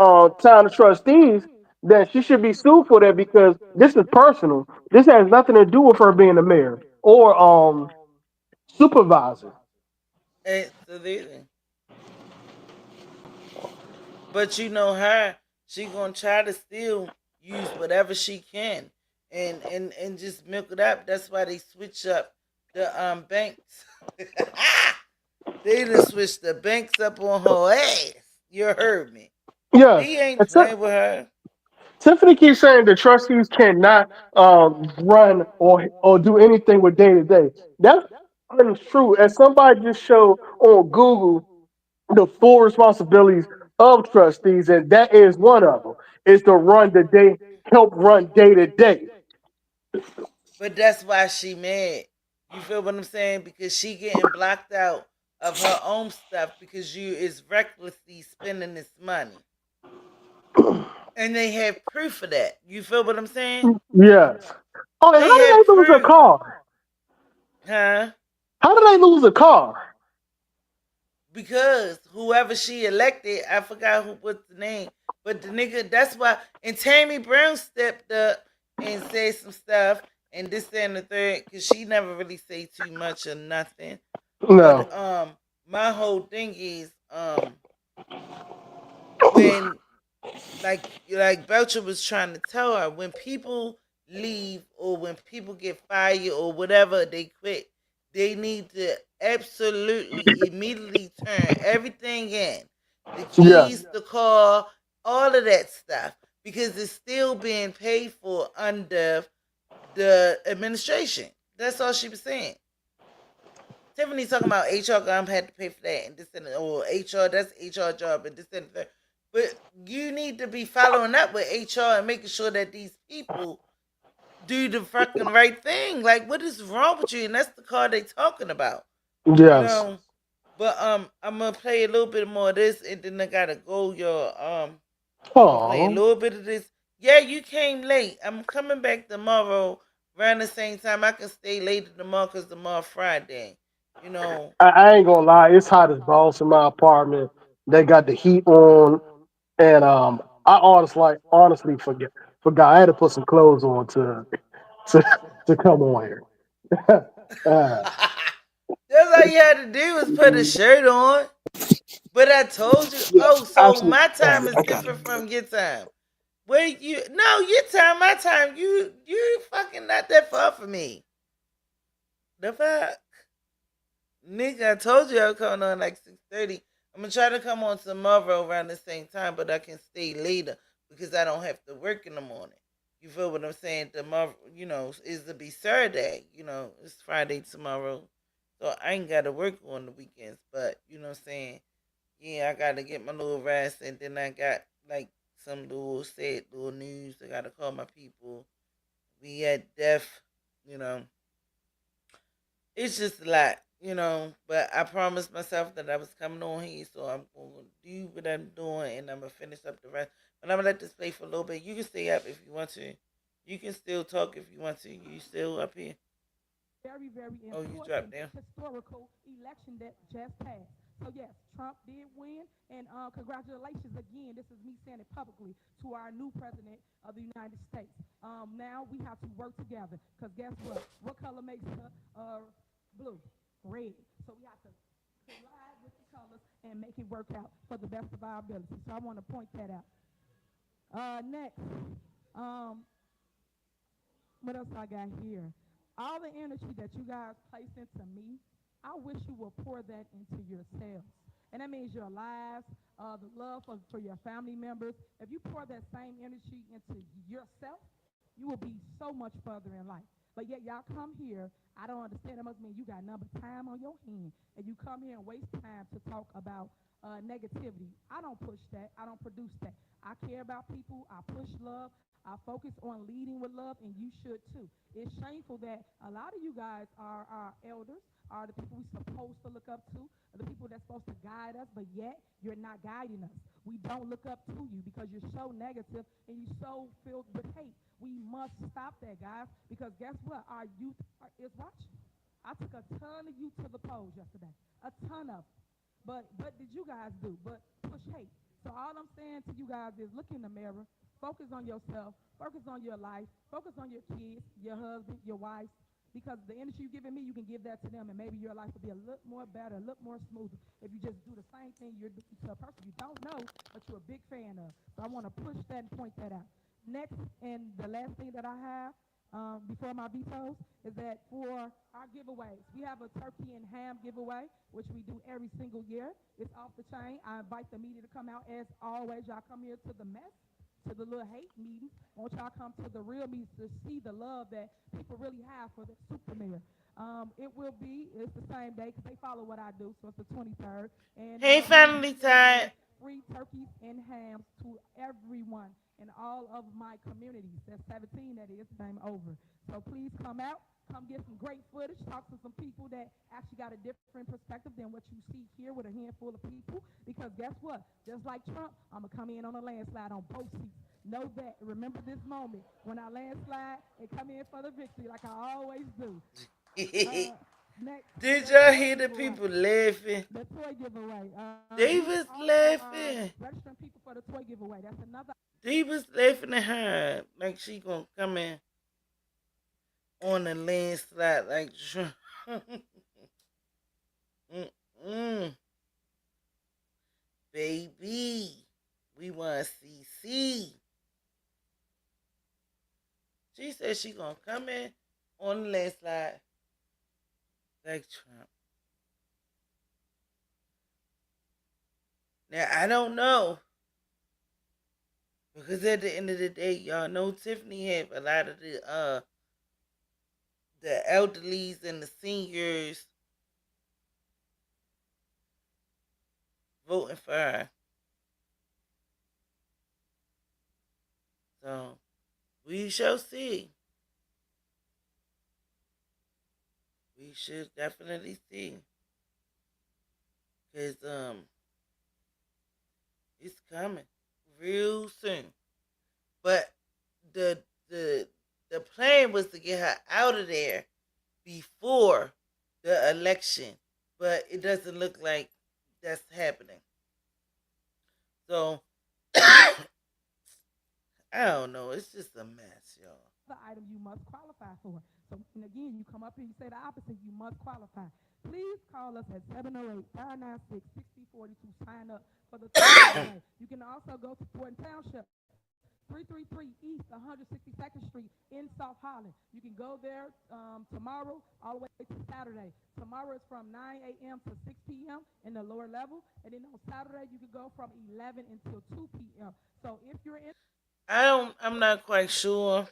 town of trustees, then she should be sued for that because this is personal. This has nothing to do with her being the mayor or supervisor. Absolutely. But you know her, she gonna try to still use whatever she can and just milk it up. That's why they switch up the banks. They done switched the banks up on her ass. You heard me. Yeah, They ain't and playing with her. Tiffany keeps saying the trustees cannot run or do anything with day to day. That's untrue. As somebody just showed on Google, the full responsibilities of trustees, and that is one of them, is to run the day, help run day to day. But that's why she mad. You feel what I'm saying? Because she getting blocked out of her own stuff because you is recklessly spending this money. And they have proof of that. You feel what I'm saying? Yes. Oh, and They how have did they lose a proof. car? Huh? How did they lose a car? Because whoever she elected, I forgot what's the name, but the nigga, that's why. And Tammy Brown stepped up and said some stuff, and this that, and the third, because she never really say too much or nothing. No. But my whole thing is when like Belcher was trying to tell her, when people leave or when people get fired or whatever, they quit. They need to absolutely immediately turn everything in the Yeah. keys, the car, all of that stuff, because it's still being paid for under the administration. That's all she was saying. Tiffany talking about HR gonna had to pay for that and this and that, or HR, that's HR job and this and that. But you need to be following up with HR and making sure that these people do the fucking right thing. Like, what is wrong with you? And that's the card they talking about. You Yes. know. But I'm gonna play a little bit more of this and then I gotta go, y'all. I'm gonna play a Oh. little bit of this. Yeah, you came late. I'm coming back tomorrow around the same time. I can stay later tomorrow because tomorrow Friday. You know. I ain't gonna lie, it's hot as balls in my apartment. They got the heat on, and I honestly forgot I had to put some clothes on to to come on here. uh, That's all you had to do was put a shirt on. But I told you, yeah, oh, so actually, my time is I got it. different from your time. Where you? No, your time, my time. You fucking not that far from me. The fuck, nigga. I told you I was coming on like 6:30. I'm gonna try to come on tomorrow around the same time, but I can stay later because I don't have to work in the morning. You feel what I'm saying? Tomorrow, is to be Saturday. It's Friday tomorrow, so I ain't gotta work on the weekends. But you know what I'm saying? Yeah, I gotta get my little rest, and then I got like some little news. I gotta call my people. We had death, you know. It's just a lot. But I promised myself that I was coming on here, so I'm gonna do what I'm doing, and I'm gonna finish up the rest. But I'm gonna let this play for a little bit. You can stay up if you want to. You can still talk if you want to. You still up here? Very, very Oh, you important dropped down. historical election that just passed. So yes, Trump did win, and congratulations again. This is me saying it publicly to our new president of the United States. Now we have to work together, because guess what? What color makes blue? Red. So we have to collide with the colors and make it work out for the best of our ability. So I want to point that out. Next, um, what else I got here? All the energy that you guys place into me, I wish you would pour that into yourselves. And that means your lives, the love for your family members. If you pour that same energy into yourself, you will be so much further in life. But yet y'all come here, I don't understand. That must mean you got number time on your hand, and you come here and waste time to talk about negativity. I don't push that. I don't produce that. I care about people. I push love. I focus on leading with love, and you should too. It's shameful that a lot of you guys are our elders, are the people we're supposed to look up to, are the people that's supposed to guide us, but yet you're not guiding us. We don't look up to you because you're so negative and you're so filled with hate. We must stop that, guys, because guess what? Our youth is watching. I took a ton of youth to the polls yesterday, a ton of them. But did you guys do? But push hate. So all I'm saying to you guys is look in the mirror, focus on yourself, focus on your life, focus on your kids, your husband, your wife, because the energy you're giving me, you can give that to them, and maybe your life will be a little more better, a little more smoother if you just do the same thing you're doing to a person you don't know, but you're a big fan of. So I want to push that and point that out. Next, and the last thing that I have before my vetoes is that for our giveaways, we have a turkey and ham giveaway, which we do every single year. It's off the chain. I invite the media to come out as always. Y'all come here to the mess, to the little hate meetings. I want y'all come to the real meetings to see the love that people really have for the super mayor. It's the same day because they follow what I do, so it's the 23rd. And Hey, family time. free turkeys and hams to everyone in all of my communities. That's 17, that is, name over. So please come out, come get some great footage, talk to some people that actually got a different perspective than what you see here with a handful of people. Because guess what? Just like Trump, I'm going to come in on a landslide on both seats. Know that. Remember this moment when I landslide and come in for the victory like I always do. Next, Did y'all hear the people laughing? the toy giveaway. They was laughing. Registering people for the toy giveaway. That's another. They was laughing at her like she gonna come in on a landslide like baby, we want CC. She said she gonna come in on the landslide like Trump. Now I don't know because at the end of the day, y'all know Tiffany have a lot of the elderlies and the seniors voting for her. So we shall see. We should definitely see. Cause it's coming real soon. But the the the plan was to get her out of there before the election. But it doesn't look like that's happening. So I don't know. It's just a mess, y'all. The item you must qualify for. So, and again, you come up here, you say the opposite, you must qualify. Please call us at 708-596-6042. Sign up for the third. You can also go to Dolton Township 333 East 162nd Street in South Holland. You can go there tomorrow all the way to Saturday. Tomorrow is from 9 a.m. to 6 p.m. in the lower level. And then on Saturday, you can go from 11 until 2 p.m. So if you're in... I'm not quite sure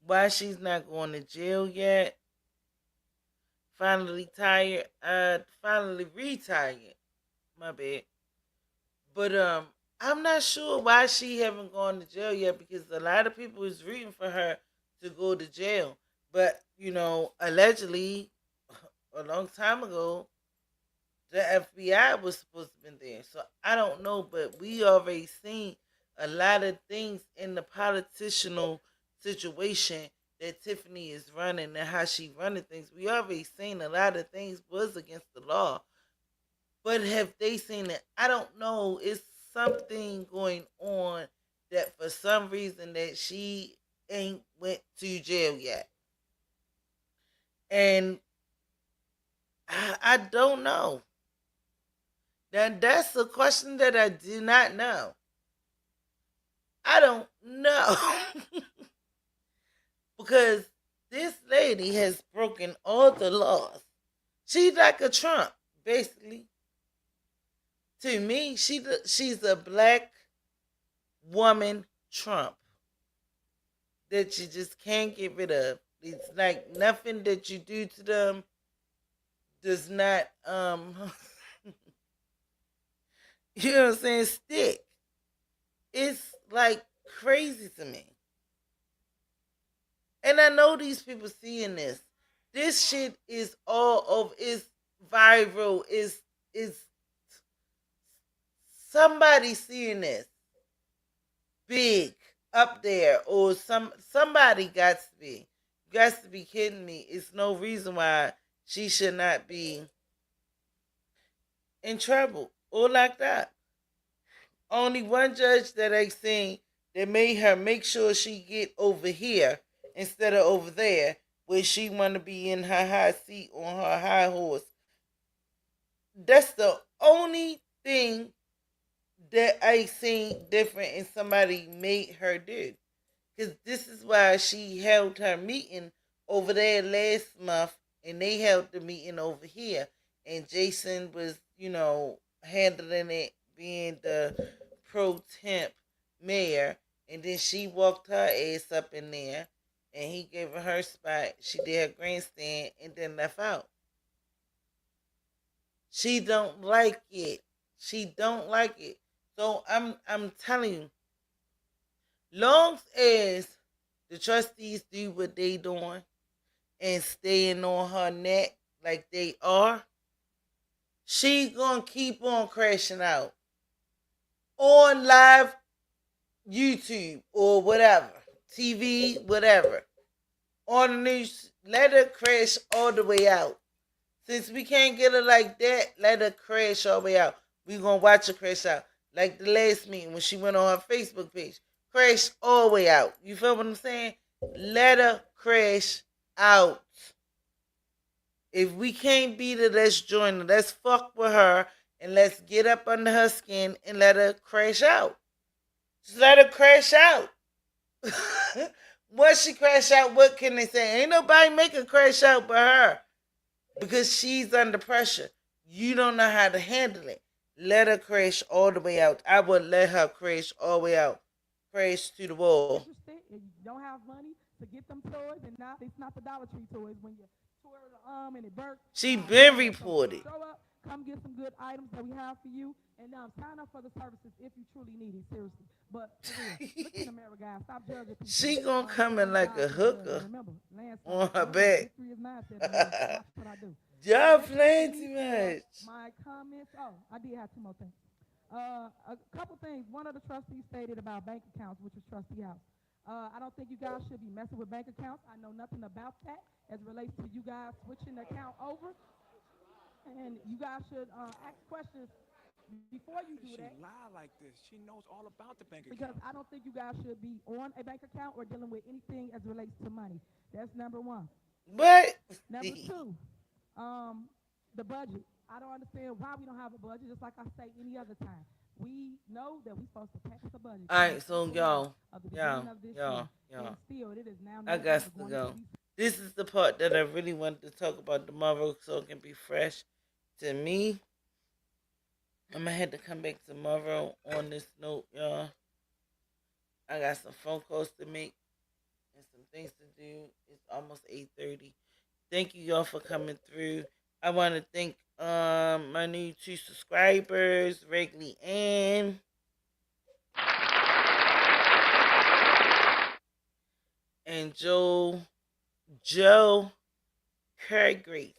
why she's not going to jail yet. Finally retired. My bad. But I'm not sure why she haven't gone to jail yet because a lot of people is rooting for her to go to jail. But, allegedly a long time ago the FBI was supposed to have been there. So I don't know, but we already seen a lot of things in the political situation that Tiffany is running and how she running things. We already seen a lot of things was against the law. But have they seen it? I don't know. It's something going on that for some reason that she ain't went to jail yet. And I don't know. Now that's a question that I do not know. I don't know. Because this lady has broken all the laws. She's like a Trump, basically. To me, she's a black woman Trump that you just can't get rid of. It's like nothing that you do to them does not you know what I'm saying, stick. It's like crazy to me. And I know these people seeing this. This shit is all over. It's viral. Is somebody seeing this big up there, or somebody got to be. You got to be kidding me. It's no reason why she should not be in trouble or like that. Only one judge that I seen that made her make sure she get over here instead of over there, where she want to be in her high seat on her high horse. That's the only thing that I seen different and somebody made her do. Because this is why she held her meeting over there last month and they held the meeting over here. And Jason was, handling it, being the pro temp mayor. And then she walked her ass up in there and he gave her spot. She did her grandstand and then left out. She don't like it. She don't like it. So I'm telling you, long as the trustees do what they doing and staying on her neck like they are, she gonna keep on crashing out on live YouTube or whatever, TV, whatever, on the news. Let her crash all the way out. Since we can't get her like that, let her crash all the way out. We gonna watch her crash out. Like the last meeting when she went on her Facebook page. Crash all the way out. You feel what I'm saying? Let her crash out. If we can't beat her, let's join her. Let's fuck with her and let's get up under her skin and let her crash out. Just let her crash out. Once she crash out, what can they say? Ain't nobody make her crash out but her. Because she's under pressure. You don't know how to handle it. Let her crash all the way out. I would let her crash all the way out. Crash to the wall. Interested and you don't have money to get them toys, and now it's not the Dollar Tree toys when you twirl the arm and it bursts. She been reported. Show up, come get some good items that we have for you, and sign up for the services if you truly need it, seriously. But for real, look in the mirror, guys. Stop judging people. She gonna come in like a hooker Remember, on her back. victory is mine, said the Lord. Watch what I do. Y'all playing too much. My comments. Oh, I did have two more things. A couple things. One of the trustees stated about bank accounts, which is Trustee House. I don't think you guys should be messing with bank accounts. I know nothing about that as it relates to you guys switching the account over. And you guys should ask questions before you do that. She lie like this. She knows all about the bank account. Because I don't think you guys should be on a bank account or dealing with anything as it relates to money. That's number one. What? Number two, the budget. I don't understand why we don't have a budget, just like I say any other time. We know that we're supposed to pass a budget. All right, so y'all, Still, it is now I got to go. This is the part that I really wanted to talk about tomorrow so it can be fresh to me. I'm going to have to come back tomorrow on this note, y'all. I got some phone calls to make and some things to do. It's almost 8:30. Thank you, y'all, for coming through. I want to thank my new 2 subscribers, Wrigley and Joe Craiggrace.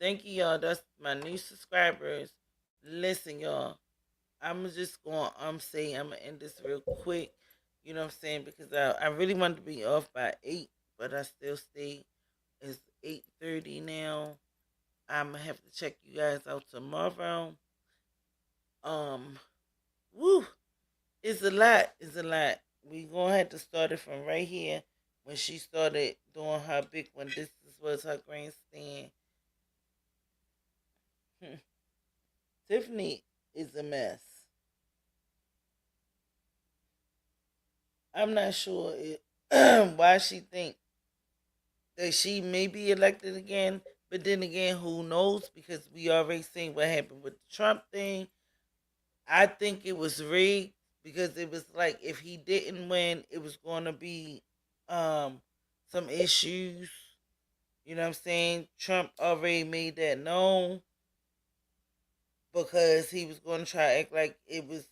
Thank you, y'all. That's my new subscribers. Listen, y'all. I'm just going to say I'm going to end this real quick. You know what I'm saying? Because I really wanted to be off by 8, but I still stayed. It's 8:30 now. I'm going to have to check you guys out tomorrow. Woo. It's a lot. It's a lot. We going to have to start it from right here when she started doing her big one. This was her grandstand. Tiffany is a mess. I'm not sure why she think that she may be elected again, but then again, who knows? Because we already seen what happened with the Trump thing. I think it was rigged because it was like if he didn't win, it was going to be some issues. You know what I'm saying? Trump already made that known because he was going to try to act like it was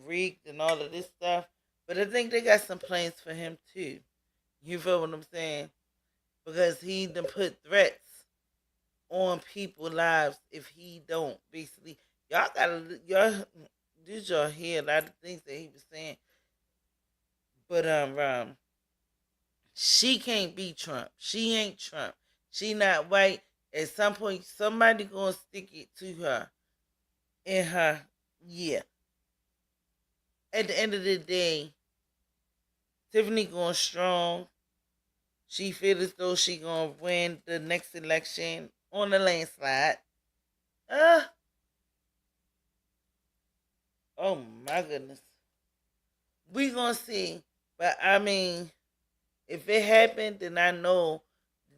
rigged and all of this stuff. But I think they got some plans for him too. You feel what I'm saying? Because he done put threats on people's lives if he don't. Basically, y'all hear a lot of things that he was saying. But she can't be Trump. She ain't Trump. She not white. At some point, somebody gonna stick it to her. In her, yeah. At the end of the day, Tiffany going strong. She feels as though she gonna win the next election on the landslide. Oh my goodness. We gonna see. But I mean, if it happened, then I know,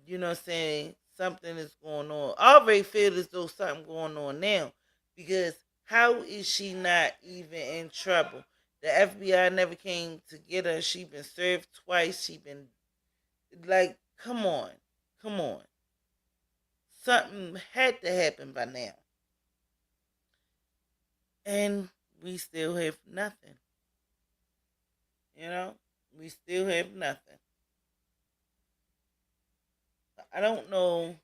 you know what I'm saying, something is going on. I already feel as though something going on now. Because how is she not even in trouble? The FBI never came to get her. She been served twice. She been, like, come on. Come on. Something had to happen by now. And we still have nothing. You know? We still have nothing. I don't know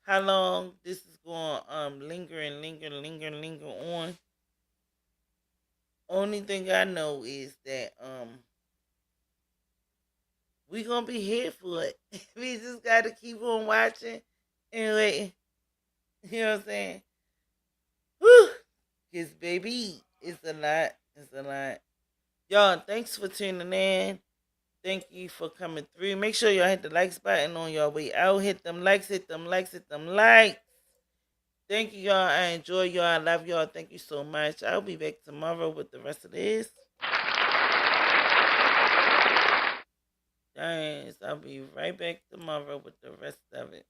how long this is going to linger on. Only thing I know is that we gonna be here for it. We just gotta keep on watching and waiting. You know what I'm saying? Whew. Cause baby, it's a lot. It's a lot. Y'all, thanks for tuning in. Thank you for coming through. Make sure y'all hit the likes button on your way out. Hit them likes, hit them likes, hit them likes. Thank you, y'all. I enjoy y'all. I love y'all. Thank you so much. I'll be back tomorrow with the rest of this. Guys, I'll be right back tomorrow with the rest of it.